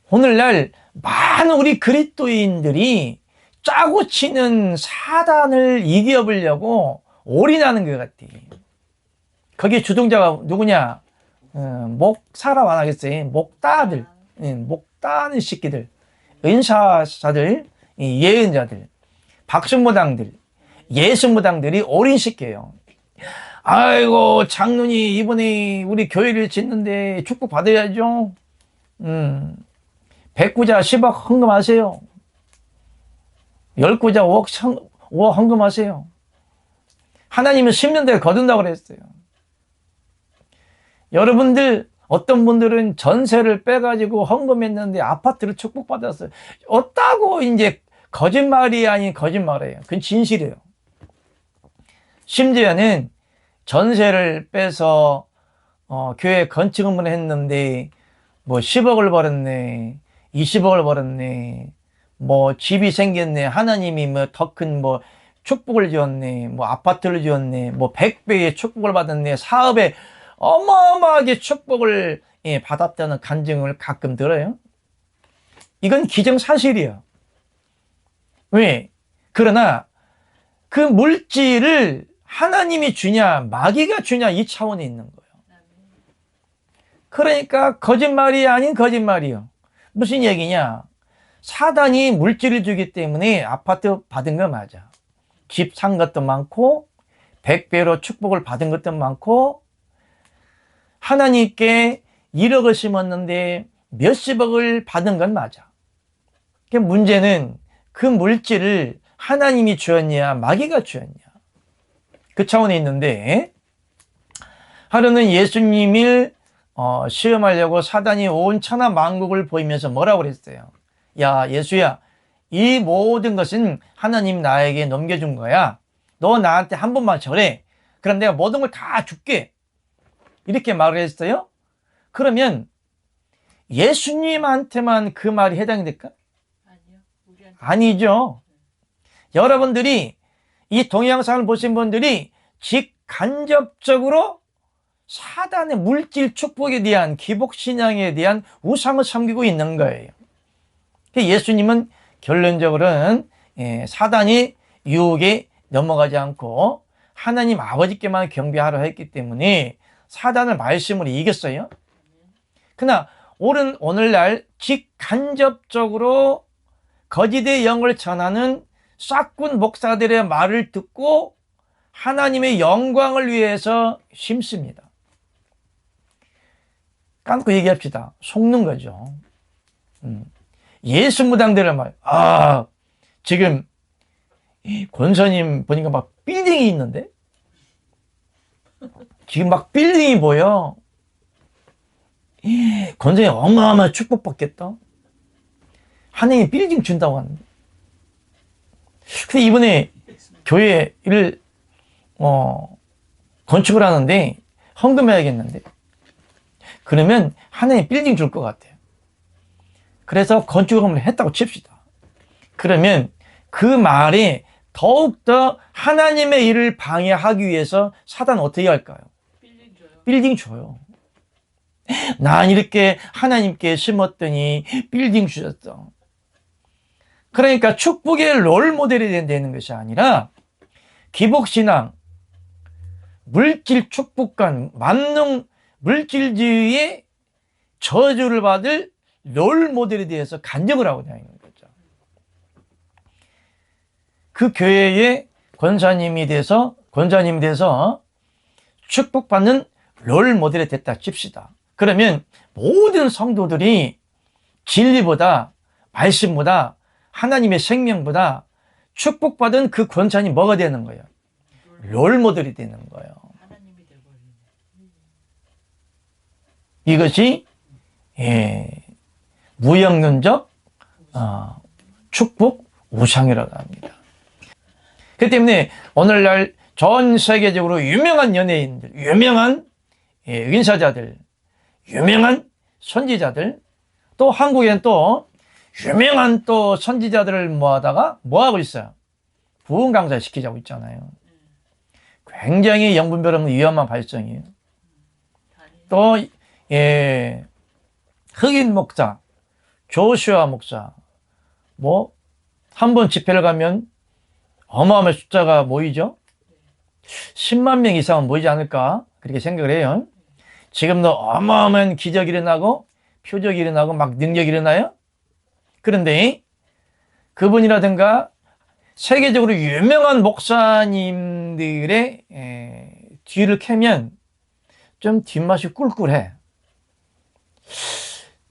오늘날 많은 우리 그리스도인들이 짜고 치는 사단을 이겨보려고 올인하는 것 같아. 거기에 주동자가 누구냐? 목 사람 안 하겠어요. 목 따들, 목 따는 새끼들, 은사자들, 예언자들, 박수무당들, 예수무당들이 올인시켜요. 아이고 장로님 이번에 우리 교회를 짓는데 축복 받아야죠. 100구자 10억 헌금하세요. 10구자 5억 헌금하세요. 하나님은 10년대에 거둔다고 그랬어요. 여러분들 어떤 분들은 전세를 빼가지고 헌금했는데 아파트를 축복받았어요. 어따고 이제 거짓말이 아닌 거짓말이에요. 그건 진실이에요. 심지어는 전세를 빼서 교회 건축을 했는데 뭐 10억을 벌었네, 20억을 벌었네, 뭐 집이 생겼네, 하나님이 뭐 더 큰 뭐 축복을 지었네, 뭐 아파트를 지었네, 뭐 100배의 축복을 받았네, 사업에 어마어마하게 축복을 받았다는 간증을 가끔 들어요. 이건 기정사실이에요. 왜? 그러나 그 물질을 하나님이 주냐 마귀가 주냐 이 차원에 있는 거예요. 그러니까 거짓말이 아닌 거짓말이요. 무슨 얘기냐? 사단이 물질을 주기 때문에 아파트 받은 거 맞아. 집 산 것도 많고 100배로 축복을 받은 것도 많고 하나님께 1억을 심었는데 몇십억을 받은 건 맞아. 문제는 그 물질을 하나님이 주었냐 마귀가 주었냐 그 차원에 있는데, 하루는 예수님을 시험하려고 사단이 온 천하 만국을 보이면서 뭐라고 그랬어요? 야 예수야, 이 모든 것은 하나님 나에게 넘겨준 거야. 너 나한테 한 번만 절해. 그럼 내가 모든 걸 다 줄게. 이렇게 말을 했어요. 그러면 예수님한테만 그 말이 해당이 될까? 아니요. 우리한테. 아니죠. 여러분들이 이 동영상을 보신 분들이 직간접적으로 사단의 물질 축복에 대한 기복신앙에 대한 우상을 섬기고 있는 거예요. 예수님은 결론적으로는 사단이 유혹에 넘어가지 않고 하나님 아버지께만 경배하라 했기 때문에 사단을 말씀으로 이겼어요. 그러나 오늘날 직간접적으로 거짓의 영을 전하는 싹군 목사들의 말을 듣고 하나님의 영광을 위해서 심습니다. 까놓고 얘기합시다. 속는 거죠. 예수 무당들의 말. 지금 권사님 보니까 막 빌딩이 있는데? 지금 막 빌딩이 보여. 권사님 어마어마한 축복받겠다. 하나님이 빌딩 준다고 하는데. 근데 이번에 교회를 건축을 하는데 헌금해야겠는데. 그러면 하나님 빌딩 줄 것 같아요. 그래서 건축을 했다고 칩시다. 그러면 그 말에 더욱더 하나님의 일을 방해하기 위해서 사단은 어떻게 할까요? 빌딩 줘요. 빌딩 줘요. 난 이렇게 하나님께 심었더니 빌딩 주셨어. 그러니까 축복의 롤 모델이 되는 것이 아니라 기복신앙, 물질 축복관, 만능 물질주의의 저주를 받을 롤 모델에 대해서 간증을 하고 다니는 거죠. 그 교회의 권사님이 돼서 축복받는 롤 모델이 됐다 칩시다. 그러면 모든 성도들이 진리보다, 말씀보다, 하나님의 생명보다 축복받은 그 권사님 뭐가 되는 거예요? 롤 모델이 되는 거예요. 하나님이 되버리네. 이것이 무형론적 축복 우상이라고 합니다. 그렇기 때문에 오늘날 전 세계적으로 유명한 연예인들, 유명한 은사자들, 유명한 선지자들, 또 한국엔 또 유명한 또 선지자들을 모아다가 뭐하고 있어요? 부흥 강사 시키자고 있잖아요. 굉장히 영분별 없는 위험한 발성이에요. 또 흑인 목사, 조슈아 목사, 한 번 집회를 가면 어마어마한 숫자가 모이죠. 10만 명 이상은 모이지 않을까 그렇게 생각을 해요. 지금도 어마어마한 기적이 일어나고 표적이 일어나고 막 능력이 일어나요. 그런데 그분이라든가 세계적으로 유명한 목사님들의 뒤를 캐면 좀 뒷맛이 꿀꿀해.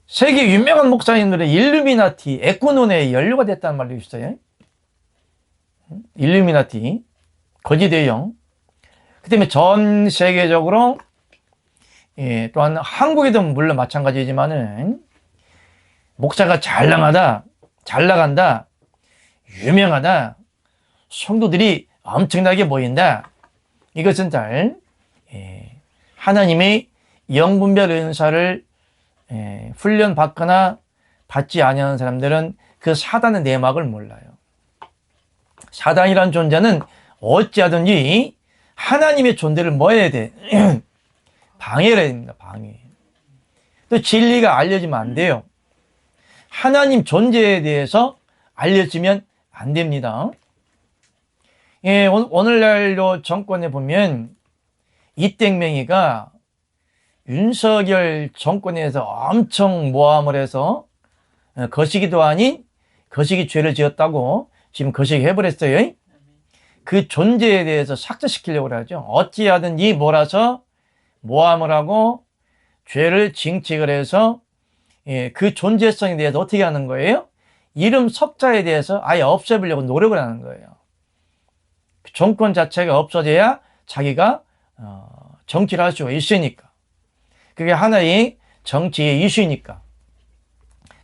세계 유명한 목사님들의 일루미나티, 에코논에 연루가 됐다는 말도 있어요. 일루미나티, 거짓의 영. 그 때문에 전 세계적으로 또한 한국에도 물론 마찬가지지만은 목사가 잘 나간다, 유명하다, 성도들이 엄청나게 모인다. 이것은 잘 하나님의 영분별 은사를 훈련 받거나 받지 아니하는 사람들은 그 사단의 내막을 몰라요. 사단이란 존재는 어찌하든지 하나님의 존재를 뭐 해야 돼? 방해를 해야 됩니다. 방해. 또 진리가 알려지면 안 돼요. 하나님 존재에 대해서 알려지면 안 됩니다. 오늘날도 정권에 보면 이땡명이가 윤석열 정권에서 엄청 모함을 해서 거시기도 아닌 거시기 죄를 지었다고 지금 거시기 해버렸어요. 그 존재에 대해서 삭제시키려고 하죠. 어찌하든지 몰아서 모함을 하고 죄를 징책을 해서 그 존재성에 대해서 어떻게 하는 거예요? 이름 석자에 대해서 아예 없애보려고 노력을 하는 거예요. 정권 자체가 없어져야 자기가 정치를 할 수가 있으니까. 그게 하나의 정치의 이슈니까.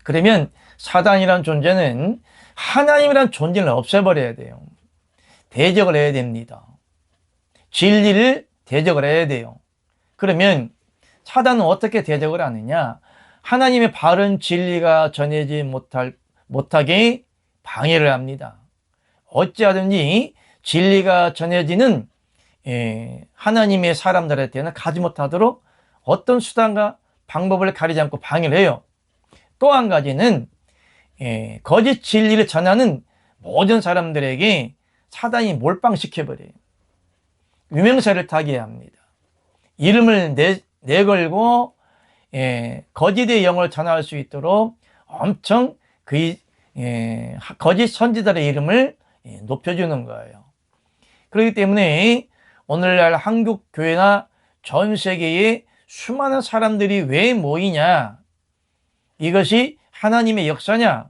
그러면 사단이란 존재는 하나님이란 존재를 없애버려야 돼요. 대적을 해야 됩니다. 진리를 대적을 해야 돼요. 그러면 사단은 어떻게 대적을 하느냐? 하나님의 바른 진리가 전해지 못하게 방해를 합니다. 어찌하든지 진리가 전해지는 하나님의 사람들한테는 가지 못하도록 어떤 수단과 방법을 가리지 않고 방해를 해요. 또 한 가지는 거짓 진리를 전하는 모든 사람들에게 사단이 몰빵시켜버려요. 유명세를 타게 합니다. 이름을 내걸고 거짓의 영을 전할 수 있도록 엄청 거짓 선지자의 이름을 높여주는 거예요. 그렇기 때문에 오늘날 한국 교회나 전 세계에 수많은 사람들이 왜 모이냐, 이것이 하나님의 역사냐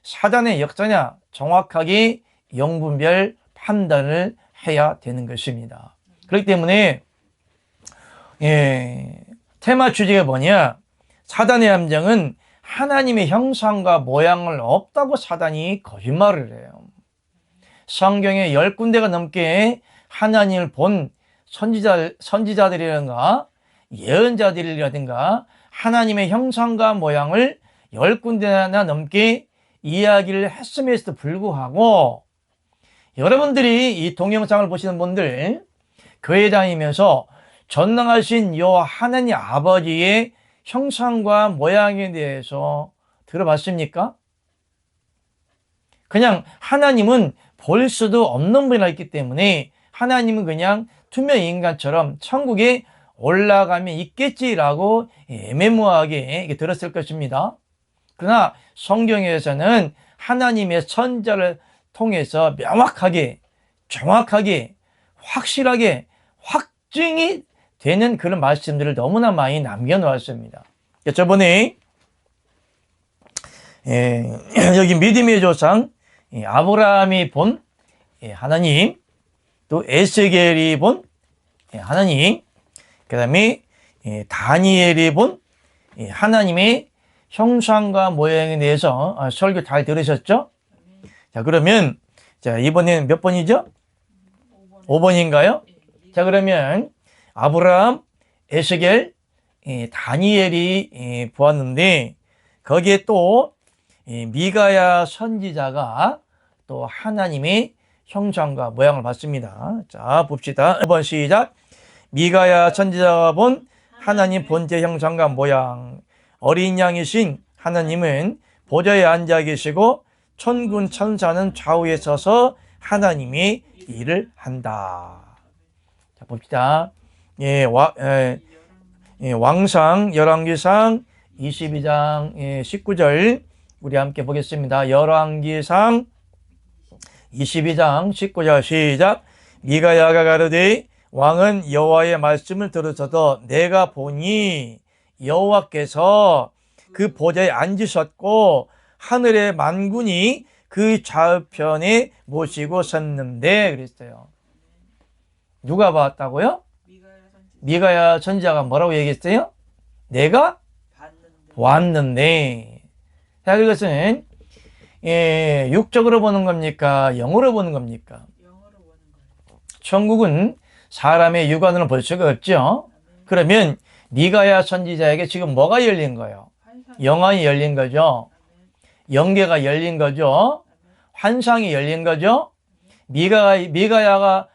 사단의 역사냐 정확하게 영분별 판단을 해야 되는 것입니다. 그렇기 때문에 테마 주제가 뭐냐, 사단의 함정은 하나님의 형상과 모양을 없다고 사단이 거짓말을 해요. 성경에 10군데가 넘게 하나님을 본 선지자들이라든가 예언자들이라든가 하나님의 형상과 모양을 10군데나 넘게 이야기를 했음에도 불구하고 여러분들이 이 동영상을 보시는 분들 교회 다니면서 전능하신 여호와 하나님 아버지의 형상과 모양에 대해서 들어봤습니까? 그냥 하나님은 볼 수도 없는 분이라 있기 때문에 하나님은 그냥 투명 인간처럼 천국에 올라가면 있겠지라고 애매모호하게 들었을 것입니다. 그러나 성경에서는 하나님의 선자를 통해서 명확하게, 정확하게, 확실하게 확증이 되는 그런 말씀들을 너무나 많이 남겨놓았습니다. 저번에 여기 믿음의 조상 아브라함이 본 하나님, 또 에스겔이 본 하나님, 그 다음에 다니엘이 본 하나님의 형상과 모양에 대해서 설교 잘 들으셨죠? 자, 그러면 이번에는 몇 번이죠? 5번인가요? 자, 그러면 아브라함, 에스겔, 다니엘이 보았는데 거기에 또 미가야 선지자가 또 하나님의 형상과 모양을 봤습니다. 자, 봅시다. 1번 시작. 미가야 선지자가 본 하나님 본체 형상과 모양. 어린 양이신 하나님은 보좌에 앉아 계시고 천군 천사는 좌우에 서서 하나님의 일을 한다. 자, 봅시다. 왕상 열왕기상 22장 19절 우리 함께 보겠습니다. 열왕기상 22장 19절 시작. 미가야가 가로되 왕은 여호와의 말씀을 들으셔도 내가 보니 여호와께서 그 보좌에 앉으셨고 하늘의 만군이 그 좌우편에 모시고 섰는데 그랬어요. 누가 봤다고요? 미가야 선지자가 뭐라고 얘기했어요? 내가 봤는데. 자, 이것은 육적으로 보는 겁니까? 영으로 보는 겁니까? 천국은 사람의 육안으로 볼 수가 없죠. 그러면 미가야 선지자에게 지금 뭐가 열린 거예요? 영안이 열린 거죠. 영계가 열린 거죠. 환상이 열린 거죠. 미가야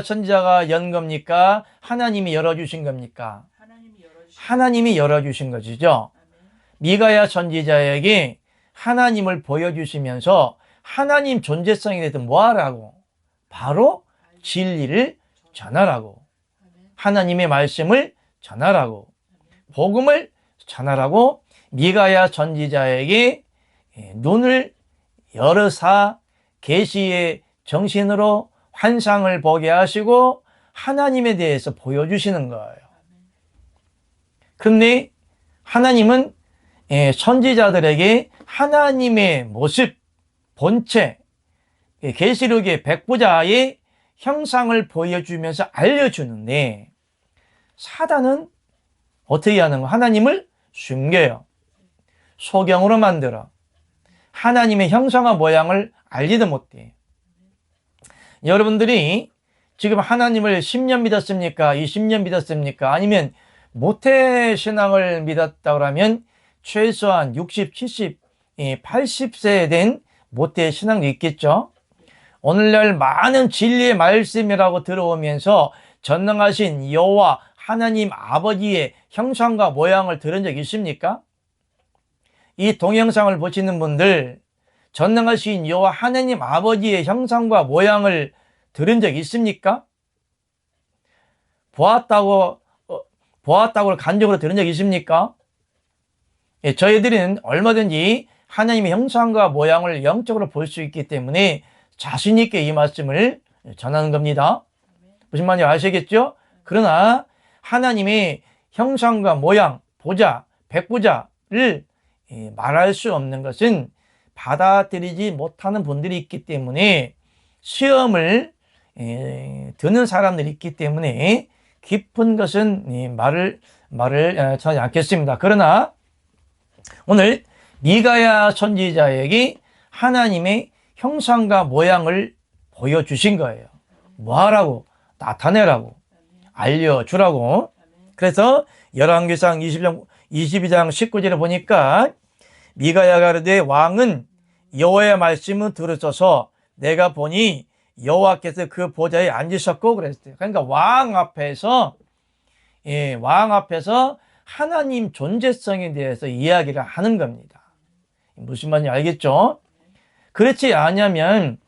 선지자가 연 겁니까? 하나님이 열어주신 겁니까? 하나님이 열어주신 것이죠. 미가야 선지자에게 하나님을 보여주시면서 하나님 존재성에 대해서 뭐 하라고? 바로 진리를 전하라고. 하나님의 말씀을 전하라고. 복음을 전하라고 미가야 선지자에게 눈을 열어사 계시의 정신으로 환상을 보게 하시고 하나님에 대해서 보여주시는 거예요. 그런데 하나님은 선지자들에게 하나님의 모습, 본체, 계시록의 백보자의 형상을 보여주면서 알려주는데 사단은 어떻게 하는 거? 하나님을 숨겨요. 소경으로 만들어. 하나님의 형상과 모양을 알지도 못해. 여러분들이 지금 하나님을 10년 믿었습니까? 20년 믿었습니까? 아니면 모태신앙을 믿었다고 하면 최소한 60, 70, 80세 된 모태신앙도 있겠죠. 오늘날 많은 진리의 말씀이라고 들어오면서 전능하신 여호와 하나님 아버지의 형상과 모양을 들은 적 있습니까? 이 동영상을 보시는 분들 전능하신 여호와 하나님 아버지의 형상과 모양을 들은 적 있습니까? 보았다고 보았다고 간접으로 들은 적 있습니까? 예, 저희들은 얼마든지 하나님의 형상과 모양을 영적으로 볼 수 있기 때문에 자신 있게 이 말씀을 전하는 겁니다. 무슨 말인지 아시겠죠? 그러나 하나님의 형상과 모양, 보자, 백보자를 말할 수 없는 것은 받아들이지 못하는 분들이 있기 때문에 시험을 드는 사람들이 있기 때문에 깊은 것은 말을 전하지 않겠습니다. 그러나 오늘 미가야 선지자에게 하나님의 형상과 모양을 보여주신 거예요. 뭐하라고? 나타내라고, 알려주라고. 그래서 열왕기상 22장 19절에 보니까 미가야가 이르되 왕은 여호와의 말씀을 들으소서 내가 보니 여호와께서 그 보좌에 앉으셨고 그랬어요. 그러니까 왕 앞에서 하나님 존재성에 대해서 이야기를 하는 겁니다. 무슨 말인지 알겠죠? 그렇지 않으면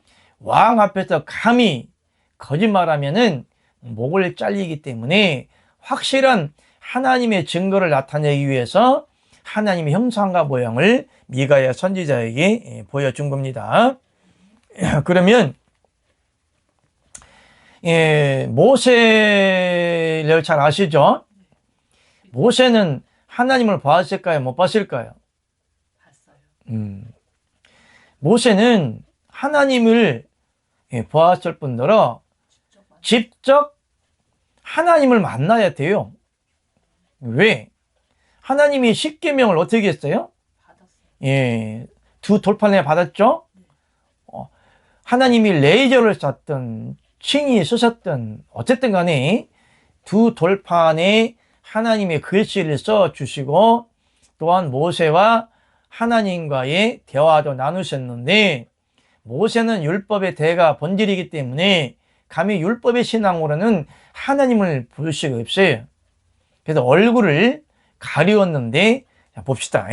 왕 앞에서 감히 거짓말하면은 목을 잘리기 때문에 확실한 하나님의 증거를 나타내기 위해서 하나님의 형상과 모양을 미가야 선지자에게 보여준 겁니다. 그러면 모세를 잘 아시죠? 모세는 하나님을 봤을까요? 못 봤을까요? 봤어요. 모세는 하나님을 보았을 뿐더러 직접 하나님을 만나야 돼요. 왜? 하나님이 십계명을 어떻게 했어요? 받았어요. 두 돌판에 받았죠? 하나님이 레이저를 쐈든 친히 쓰셨든 어쨌든 간에 두 돌판에 하나님의 글씨를 써주시고 또한 모세와 하나님과의 대화도 나누셨는데 모세는 율법의 대가 본질이기 때문에 감히 율법의 신앙으로는 하나님을 볼 수가 없어요. 그래서 얼굴을 가리웠는데 자, 봅시다.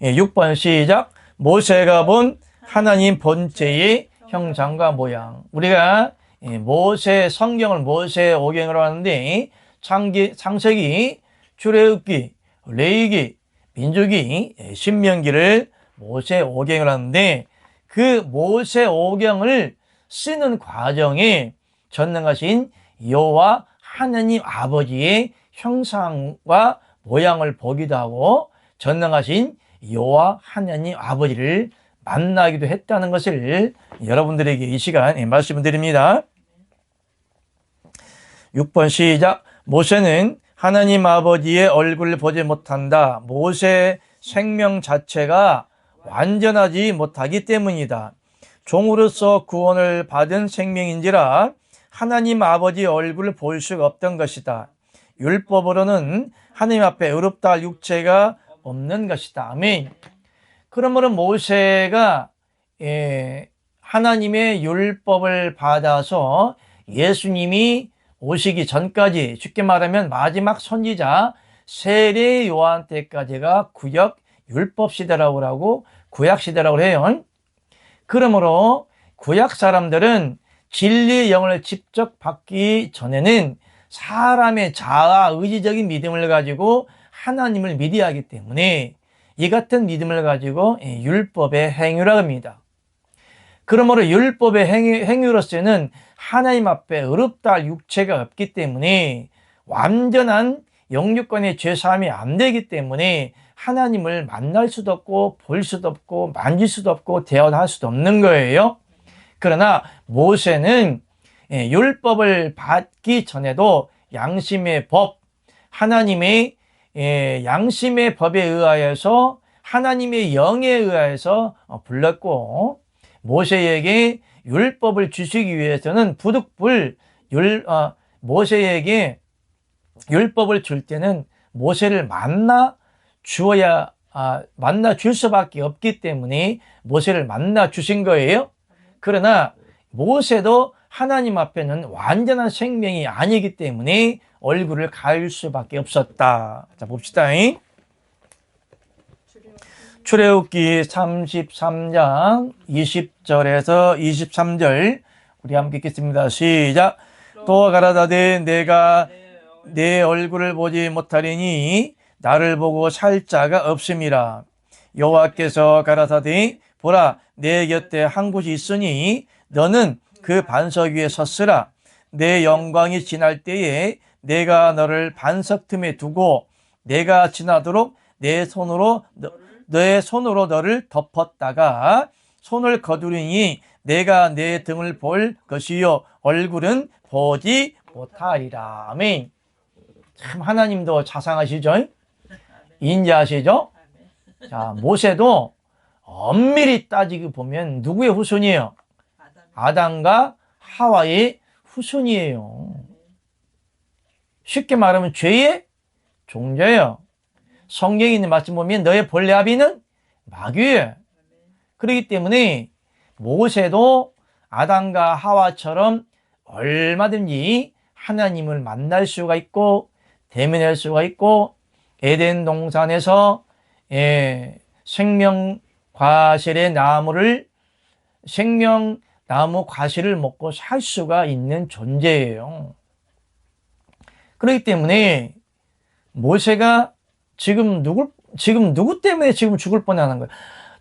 6번 시작. 모세가 본 하나님 본체의 형상과 모양. 우리가 모세 성경을 모세 오경이라고 하는데 창세기, 출애굽기, 레위기, 민수기, 신명기를 모세 오경이라고 하는데 그 모세 오경을 쓰는 과정에 전능하신 여호와 하나님 아버지의 형상과 모양을 보기도 하고 전능하신 여호와 하나님 아버지를 만나기도 했다는 것을 여러분들에게 이 시간 말씀을 드립니다. 6번 시작. 모세는 하나님 아버지의 얼굴을 보지 못한다. 모세의 생명 자체가 완전하지 못하기 때문이다. 종으로서 구원을 받은 생명인지라 하나님 아버지의 얼굴을 볼 수가 없던 것이다. 율법으로는 하나님 앞에 의롭다 할 육체가 없는 것이다. 아멘. 그러므로 모세가 하나님의 율법을 받아서 예수님이 오시기 전까지 쉽게 말하면 마지막 선지자 세례 요한 때까지가 구약 율법 시대라고 하고 구약 시대라고 해요. 그러므로 구약 사람들은 진리의 영을 직접 받기 전에는 사람의 자아 의지적인 믿음을 가지고 하나님을 믿어야 하기 때문에 이 같은 믿음을 가지고 율법의 행위라고 합니다. 그러므로 율법의 행위로서는 하나님 앞에 의롭다 할 육체가 없기 때문에 완전한 영육간의 죄사함이 안 되기 때문에 하나님을 만날 수도 없고 볼 수도 없고 만질 수도 없고 대화할 수도 없는 거예요. 그러나 모세는 율법을 받기 전에도 양심의 법, 하나님의 양심의 법에 의하여서 하나님의 영에 의하여서 불렀고 모세에게 율법을 주시기 위해서는 부득불 모세에게 율법을 줄 때는 모세를 만나 줄 수밖에 없기 때문에 모세를 만나 주신 거예요. 그러나 모세도 하나님 앞에는 완전한 생명이 아니기 때문에 얼굴을 가릴 수밖에 없었다. 자, 봅시다. 출애굽기 33장 20절에서 23절 우리 함께 읽겠습니다. 시작. 또 가라사대 내가 내 내 얼굴을 보지 못하리니 나를 보고 살 자가 없음이라. 여호와께서 가라사대 보라 내 곁에 한 곳이 있으니 너는 그 반석 위에 섰으라. 내 영광이 지날 때에 내가 너를 반석 틈에 두고 내가 지나도록 내 손으로 너를 덮었다가 손을 거두리니 내가 내 등을 볼 것이요 얼굴은 보지 못하리라. 아멘. 참 하나님도 자상하시죠? 인자하시죠? 자, 모세도 엄밀히 따지고 보면 누구의 후손이에요? 아담과 하와의 후손이에요. 쉽게 말하면 죄의 종자예요. 성경에 있는 말씀 보면 너의 본래 아비는 마귀예요. 그렇기 때문에 모세도 아담과 하와처럼 얼마든지 하나님을 만날 수가 있고 대면할 수가 있고 에덴 동산에서 생명 과실의 생명나무 과실을 먹고 살 수가 있는 존재예요. 그렇기 때문에 모세가 지금 누구 때문에 지금 죽을 뻔하는 거예요?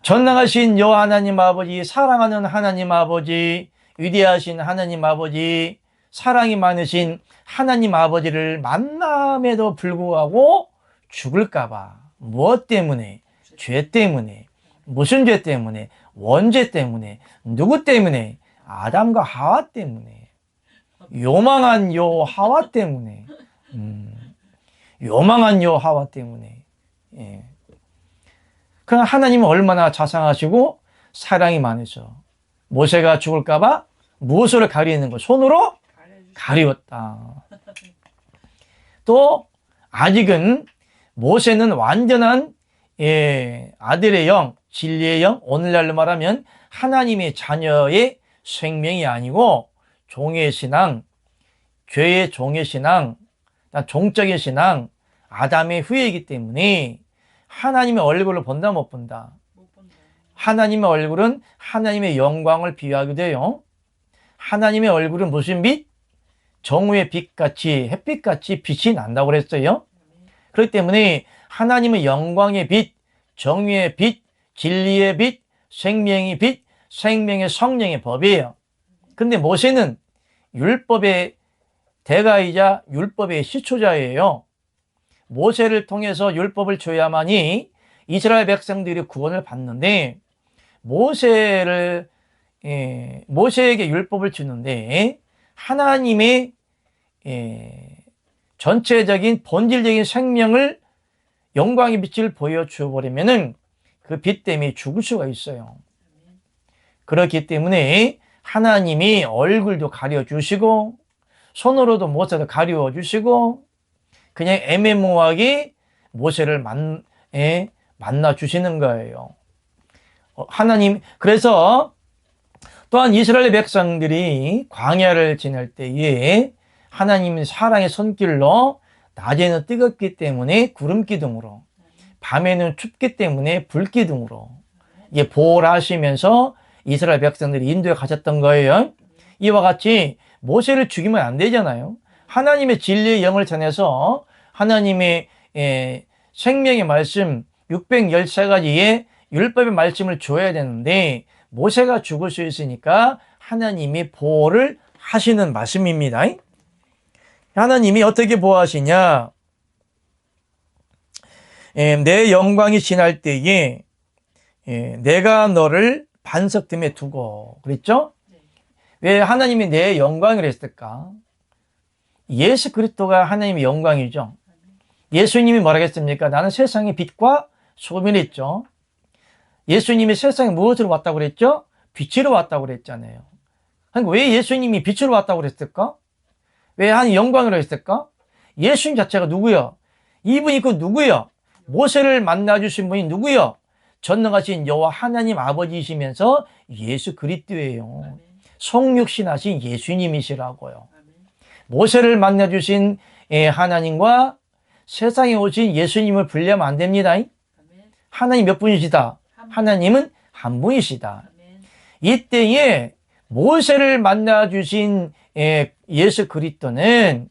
전능하신 여호와 하나님 아버지, 사랑하는 하나님 아버지, 위대하신 하나님 아버지, 사랑이 많으신 하나님 아버지를 만남에도 불구하고 죽을까봐. 무엇 때문에? 죄 때문에. 무슨 죄 때문에? 원죄 때문에. 누구 때문에? 아담과 하와 때문에. 요망한 요 하와 때문에. 요망한 요 하와 때문에. 예. 그럼 하나님은 얼마나 자상하시고 사랑이 많으셔. 모세가 죽을까봐 무엇으로 가리는 거? 손으로 가리웠다. 또 아직은 모세는 완전한 아들의 영, 진리의 영, 오늘날로 말하면 하나님의 자녀의 생명이 아니고 종의 신앙, 죄의 종의 신앙, 종적인 신앙, 아담의 후예이기 때문에 하나님의 얼굴을 본다 못 본다? 하나님의 얼굴은 하나님의 영광을 비유하기도 해요. 하나님의 얼굴은 무슨 빛? 정오의 빛같이 햇빛같이 빛이 난다고 그랬어요. 그렇기 때문에 하나님의 영광의 빛, 정의의 빛, 진리의 빛, 생명의 빛, 생명의 성령의 법이에요. 근데 모세는 율법의 대가이자 율법의 시초자예요. 모세를 통해서 율법을 줘야만이 이스라엘 백성들이 구원을 받는데 모세에게 율법을 주는데 하나님의 전체적인 본질적인 생명을 영광의 빛을 보여줘 버리면은 그 빛 때문에 죽을 수가 있어요. 그렇기 때문에 하나님이 얼굴도 가려주시고 손으로도 모세를 가려주시고 그냥 애매모호하게 모세를 만나 주시는 거예요. 하나님, 그래서 또한 이스라엘 백성들이 광야를 지날 때에 하나님의 사랑의 손길로 낮에는 뜨겁기 때문에 구름 기둥으로, 밤에는 춥기 때문에 불 기둥으로 이게 보호하시면서 이스라엘 백성들이 인도에 가셨던 거예요. 이와 같이 모세를 죽이면 안 되잖아요. 하나님의 진리의 영을 전해서 하나님의 생명의 말씀 613가지의 율법의 말씀을 줘야 되는데 모세가 죽을 수 있으니까 하나님이 보호를 하시는 말씀입니다. 하나님이 어떻게 보호하시냐? 내 영광이 지날 때에 내가 너를 반석 틈에 두고 그랬죠? 왜 하나님이 내 영광을 했을까? 예수 그리스도가 하나님의 영광이죠. 예수님이 뭐라고 했습니까? 나는 세상의 빛과 소금이라 했죠. 예수님이 세상에 무엇으로 왔다고 그랬죠? 빛으로 왔다고 그랬잖아요. 그러니까 왜 예수님이 빛으로 왔다고 그랬을까? 왜 한 영광으로 했을까? 예수님 자체가 누구요? 이분이 그 누구요? 모세를 만나주신 분이 누구요? 전능하신 여호와 하나님 아버지이시면서 예수 그리스도예요. 성육신하신 예수님이시라고요. 모세를 만나주신 하나님과 세상에 오신 예수님을 분리하면 안 됩니다. 하나님 몇 분이시다? 하나님은 한 분이시다. 이때에 모세를 만나주신 예수 그리스도는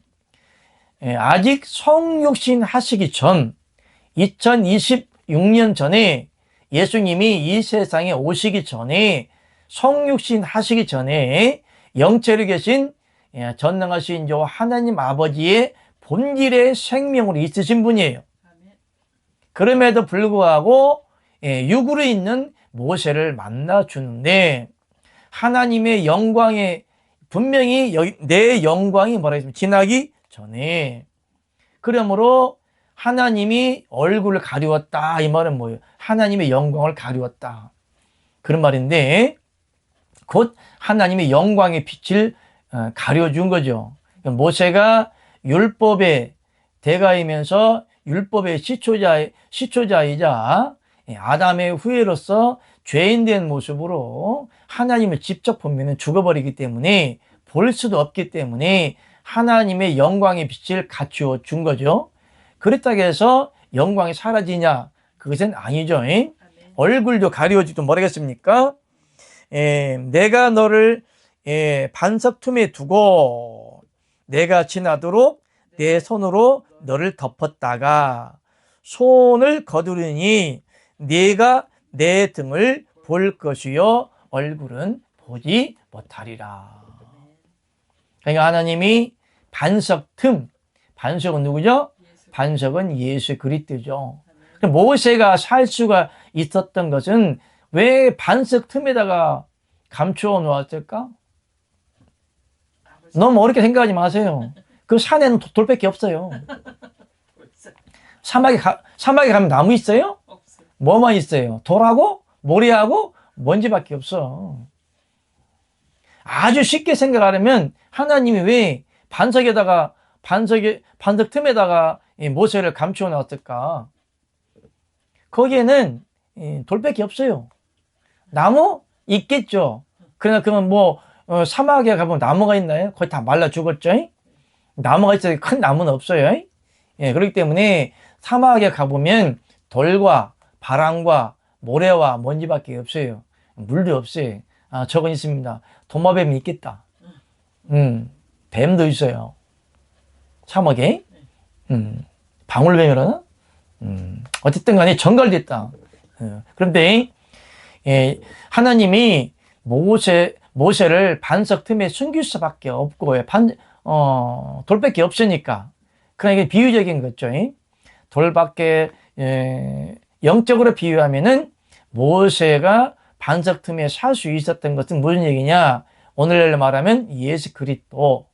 아직 성육신 하시기 전 2026년 전에 예수님이 이 세상에 오시기 전에 성육신 하시기 전에 영체로 계신 전능하신 저 하나님 아버지의 본질의 생명으로 있으신 분이에요. 그럼에도 불구하고 육으로 있는 모세를 만나 주는데 하나님의 영광에 분명히 내 영광이 뭐라 했습니까? 지나기 전에 그러므로 하나님이 얼굴을 가리웠다 이 말은 뭐예요? 하나님의 영광을 가리웠다 그런 말인데 곧 하나님의 영광의 빛을 가려준 거죠. 모세가 율법의 대가이면서 율법의 시초자이자 아담의 후예로서 죄인된 모습으로 하나님을 직접 보면 죽어버리기 때문에 볼 수도 없기 때문에 하나님의 영광의 빛을 갖추어 준 거죠. 그렇다고 해서 영광이 사라지냐? 그것은 아니죠. 얼굴도 가려지도 모르겠습니까? 내가 너를 반석 틈에 두고 내가 지나도록 내 손으로 너를 덮었다가 손을 거두르니 네가 내 등을 볼 것이요 얼굴은 보지 못하리라. 그러니까 하나님이 반석 틈, 반석은 누구죠? 반석은 예수 그리스도죠. 모세가 살 수가 있었던 것은 왜 반석 틈에다가 감추어 놓았을까? 너무 어렵게 생각하지 마세요. 그 산에는 돌밖에 없어요. 사막에 가면 나무 있어요? 뭐만 있어요? 돌하고 모래하고 먼지밖에 없어. 아주 쉽게 생각하려면 하나님이 왜 반석 틈에다가 모세를 감추어 놨을까? 거기에는 돌밖에 없어요. 나무 있겠죠. 그러면 사막에 가보면 나무가 있나요? 거의 다 말라 죽었죠. 나무가 있어도 큰 나무는 없어요. 그렇기 때문에 사막에 가보면 돌과 바람과 모래와 먼지밖에 없어요. 물도 없어요. 저건 있습니다. 도마뱀이 있겠다. 뱀도 있어요. 사막에. 방울뱀이라나? 어쨌든 간에 정갈됐다. 그런데 하나님이 모세를 반석 틈에 숨길 수밖에 없고 돌밖에 없으니까. 그러니까 이게 비유적인 거죠. 돌밖에 영적으로 비유하면은 모세가 반석 틈에 살 수 있었던 것은 무슨 얘기냐? 오늘날 말하면 예수 그리스도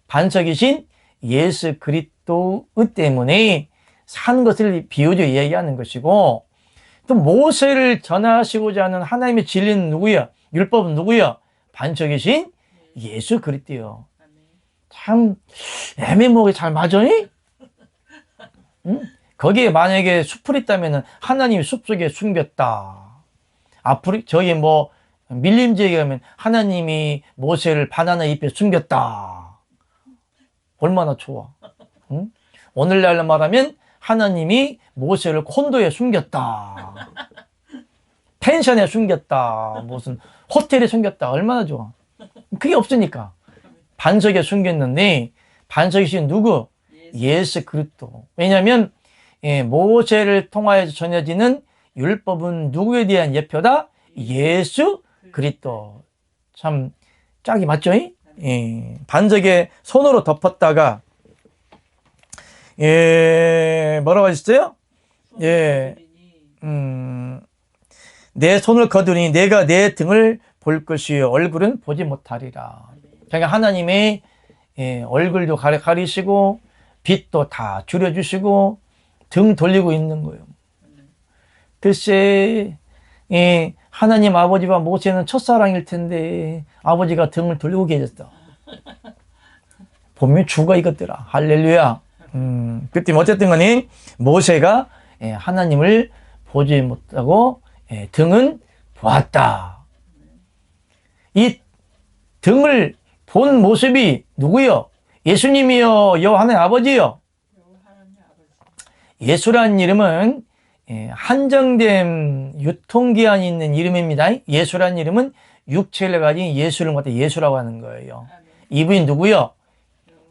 반석이신 예수 그리스도 때문에 산 것을 비유적으로 얘기하는 것이고 또 모세를 전하시고자 하는 하나님의 진리는 누구야? 율법은 누구야? 반석이신 예수 그리스도요. 참 애매모호하게 잘 맞아? 응? 거기에 만약에 숲을 있다면 하나님이 숲속에 숨겼다. 저기 밀림 지역에 가면 하나님이 모세를 바나나 잎에 숨겼다. 얼마나 좋아. 응? 오늘날로 말하면 하나님이 모세를 콘도에 숨겼다. 펜션에 숨겼다. 무슨 호텔에 숨겼다. 얼마나 좋아. 그게 없으니까. 반석에 숨겼는데 반석이신 누구? 예수 그리스도. 왜냐하면 모세를 통하여서 전해지는 율법은 누구에 대한 예표다? 예수 그리스도. 참 짝이 맞죠? 반석에 손으로 덮었다가 뭐라고 하셨어요? 내 손을 거두니 내가 내 등을 볼 것이요 얼굴은 보지 못하리라. 그러니까 하나님의 얼굴도 가리시고 빛도 다 줄여주시고 등 돌리고 있는 거예요. 글쎄 하나님 아버지와 모세는 첫사랑일 텐데 아버지가 등을 돌리고 계셨어. 보면 주가 이것더라. 할렐루야. 그때 어쨌든 간에 모세가 하나님을 보지 못하고 등은 보았다. 이 등을 본 모습이 누구요? 예수님이요? 하나님 아버지요? 예수라는 이름은 한정된 유통기한이 있는 이름입니다. 예수라는 이름은 육체를 가진 예수를 갖다 예수라고 하는 거예요. 이분이 누구요?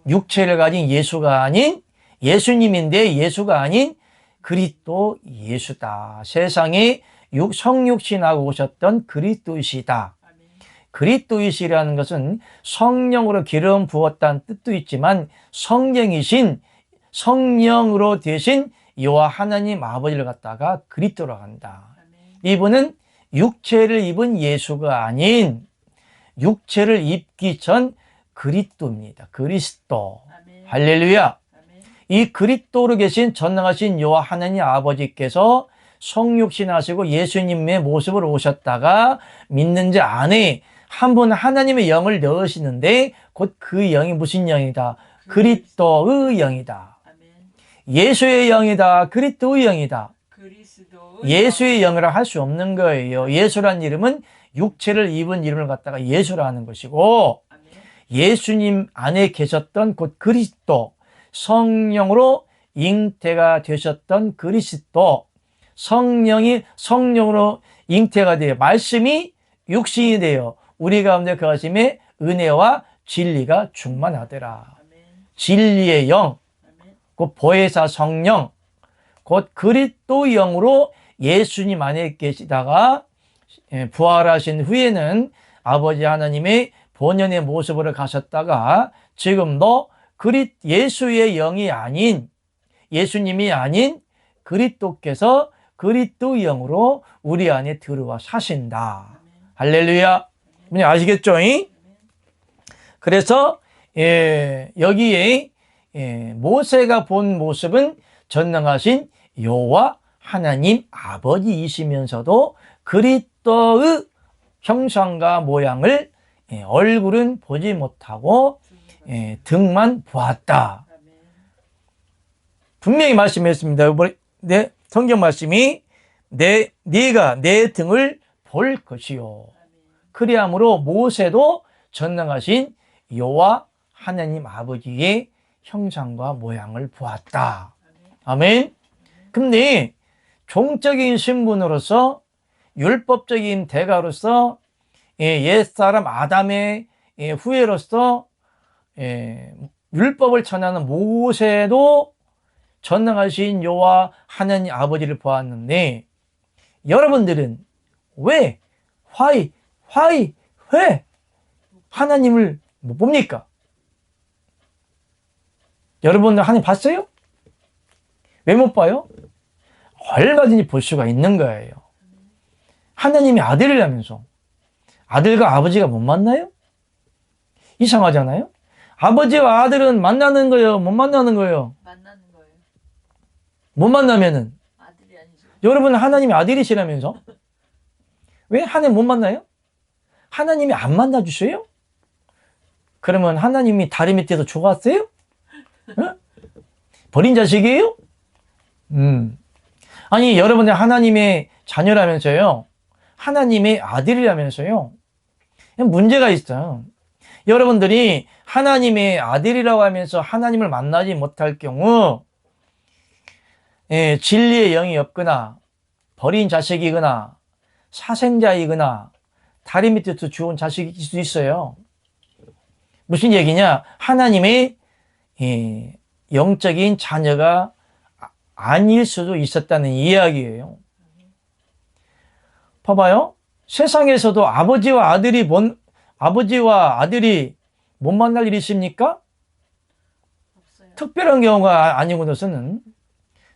육체를 가진 예수가 아닌 예수님인데 예수가 아닌 그리스도 예수다. 세상에 성육신하고 오셨던 그리스도이시다. 그리스도이시라는 것은 성령으로 기름 부었다는 뜻도 있지만 성령으로 되신 여호와 하나님 아버지를 갖다가 그리스도라고 한다. 이분은 육체를 입은 예수가 아닌 육체를 입기 전 그리스도입니다. 그리스도. 할렐루야. 이 그리스도로 계신 전능하신 여호와 하나님 아버지께서 성육신하시고 예수님의 모습으로 오셨다가 믿는 자 안에 한 분 하나님의 영을 넣으시는데 곧 그 영이 무슨 영이다? 그리스도의 영이다. 예수의 영이다. 그리스도의 영이다. 예수의 영이라 할 수 없는 거예요. 예수란 이름은 육체를 입은 이름을 갖다가 예수라 하는 것이고 예수님 안에 계셨던 곧 그리스도, 성령으로 잉태가 되셨던 그리스도, 성령으로 잉태가 돼요. 말씀이 육신이 돼요. 우리 가운데 그 하심에 은혜와 진리가 충만하더라. 진리의 영, 곧 보혜사 성령, 곧 그리스도 영으로 예수님 안에 계시다가 부활하신 후에는 아버지 하나님의 본연의 모습으로 가셨다가 지금도 예수의 영이 아닌 예수님이 아닌 그리스도께서 그리스도 영으로 우리 안에 들어와 사신다. 할렐루야. 아시겠죠? 그래서 여기에 모세가 본 모습은 전능하신 여호와 하나님 아버지이시면서도 그리스도의 형상과 모양을 얼굴은 보지 못하고 등만 보았다. 분명히 말씀했습니다. 성경 말씀이 네가 내 등을 볼 것이요. 그리함으로 모세도 전능하신 여호와 하나님 아버지의 형상과 모양을 보았다. 아멘. 근데 종적인 신분으로서 율법적인 대가로서 옛사람 아담의 후예로서 율법을 전하는 모세도 전능하신 여호와 하나님 아버지를 보았는데 여러분들은 왜 하나님을 못 봅니까? 여러분들 하나님 봤어요? 왜 못 봐요? 얼마든지 볼 수가 있는 거예요. 하나님이 아들이라면서 아들과 아버지가 못 만나요? 이상하잖아요? 아버지와 아들은 만나는 거예요? 못 만나는 거예요? 만나는 거예요. 못 만나면은 아들이 아니죠. 여러분 하나님이 아들이시라면서 왜 하나님 못 만나요? 하나님이 안 만나주셔요? 그러면 하나님이 다리 밑에서 죽었어요? 응? 버린 자식이에요? 아니 여러분들 하나님의 자녀라면서요. 하나님의 아들이라면서요. 문제가 있어요. 여러분들이 하나님의 아들이라고 하면서 하나님을 만나지 못할 경우 진리의 영이 없거나 버린 자식이거나 사생자이거나 다리 밑에서 죽은 자식일 수도 있어요. 무슨 얘기냐? 하나님의 영적인 자녀가 아닐 수도 있었다는 이야기예요. 봐봐요. 세상에서도 아버지와 아들이 못 만날 일이 있습니까? 없어요. 특별한 경우가 아니고서는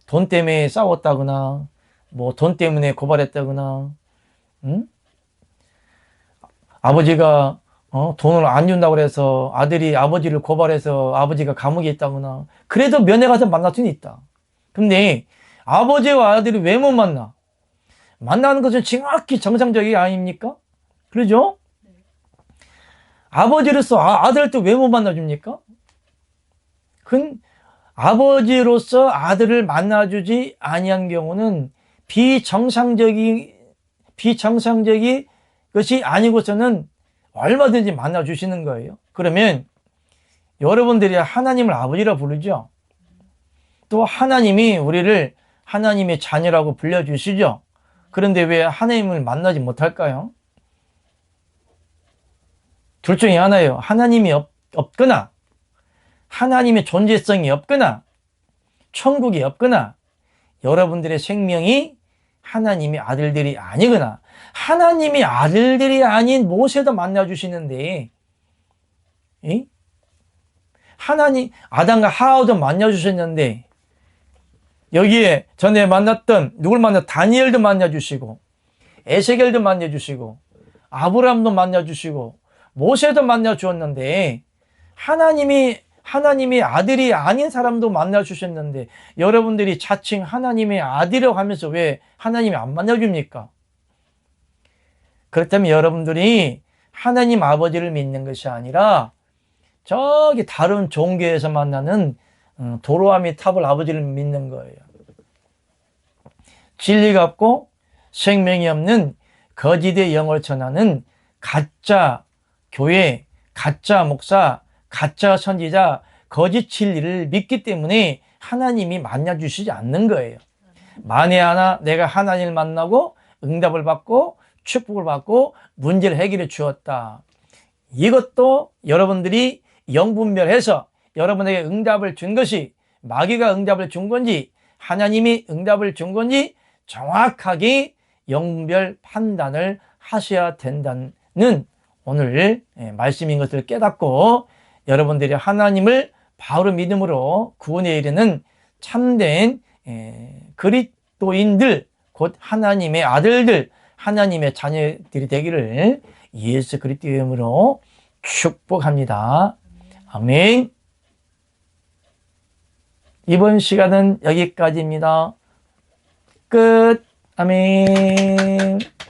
돈 때문에 싸웠다거나 뭐 돈 때문에 고발했다거나 아버지가 돈을 안 준다고 그래서 아들이 아버지를 고발해서 아버지가 감옥에 있다거나 그래도 면회 가서 만날 수는 있다. 근데 아버지와 아들이 왜 못 만나? 만나는 것은 정확히 정상적이 아닙니까? 그러죠? 아버지로서 아들을 왜 못 만나줍니까? 그건 아버지로서 아들을 만나주지 아니한 경우는 비정상적인 것이 아니고서는 얼마든지 만나주시는 거예요. 그러면 여러분들이 하나님을 아버지라 부르죠. 또 하나님이 우리를 하나님의 자녀라고 불려주시죠. 그런데 왜 하나님을 만나지 못할까요? 둘 중에 하나예요. 하나님이 없거나 하나님의 존재성이 없거나 천국이 없거나 여러분들의 생명이 하나님의 아들들이 아니거나 하나님의 아들들이 아닌 모세도 만나주시는데 하나님 아담과 하와도 만나주셨는데 여기에 전에 만났던 누굴 만나 다니엘도 만나주시고 에세겔도 만나주시고 아브라함도 만나주시고 모세도 만나주었는데 하나님의 아들이 아닌 사람도 만나주셨는데 여러분들이 자칭 하나님의 아들이라고 하면서 왜 하나님이 안 만나줍니까? 그렇다면 여러분들이 하나님 아버지를 믿는 것이 아니라 저기 다른 종교에서 만나는 도로아미 탑을 아버지를 믿는 거예요. 진리가 없고 생명이 없는 거짓의 영을 전하는 가짜 교회, 가짜 목사, 가짜 선지자, 거짓 진리를 믿기 때문에 하나님이 만나주시지 않는 거예요. 만에 하나 내가 하나님을 만나고 응답을 받고 축복을 받고 문제를 해결해 주었다. 이것도 여러분들이 영분별해서 여러분에게 응답을 준 것이 마귀가 응답을 준 건지 하나님이 응답을 준 건지 정확하게 영분별 판단을 하셔야 된다는 오늘 말씀인 것을 깨닫고 여러분들이 하나님을 바로 믿음으로 구원에 이르는 참된 그리스도인들 곧 하나님의 아들들 하나님의 자녀들이 되기를 예수 그리스도의 이름으로 축복합니다. 아멘. 이번 시간은 여기까지입니다. 끝. 아멘.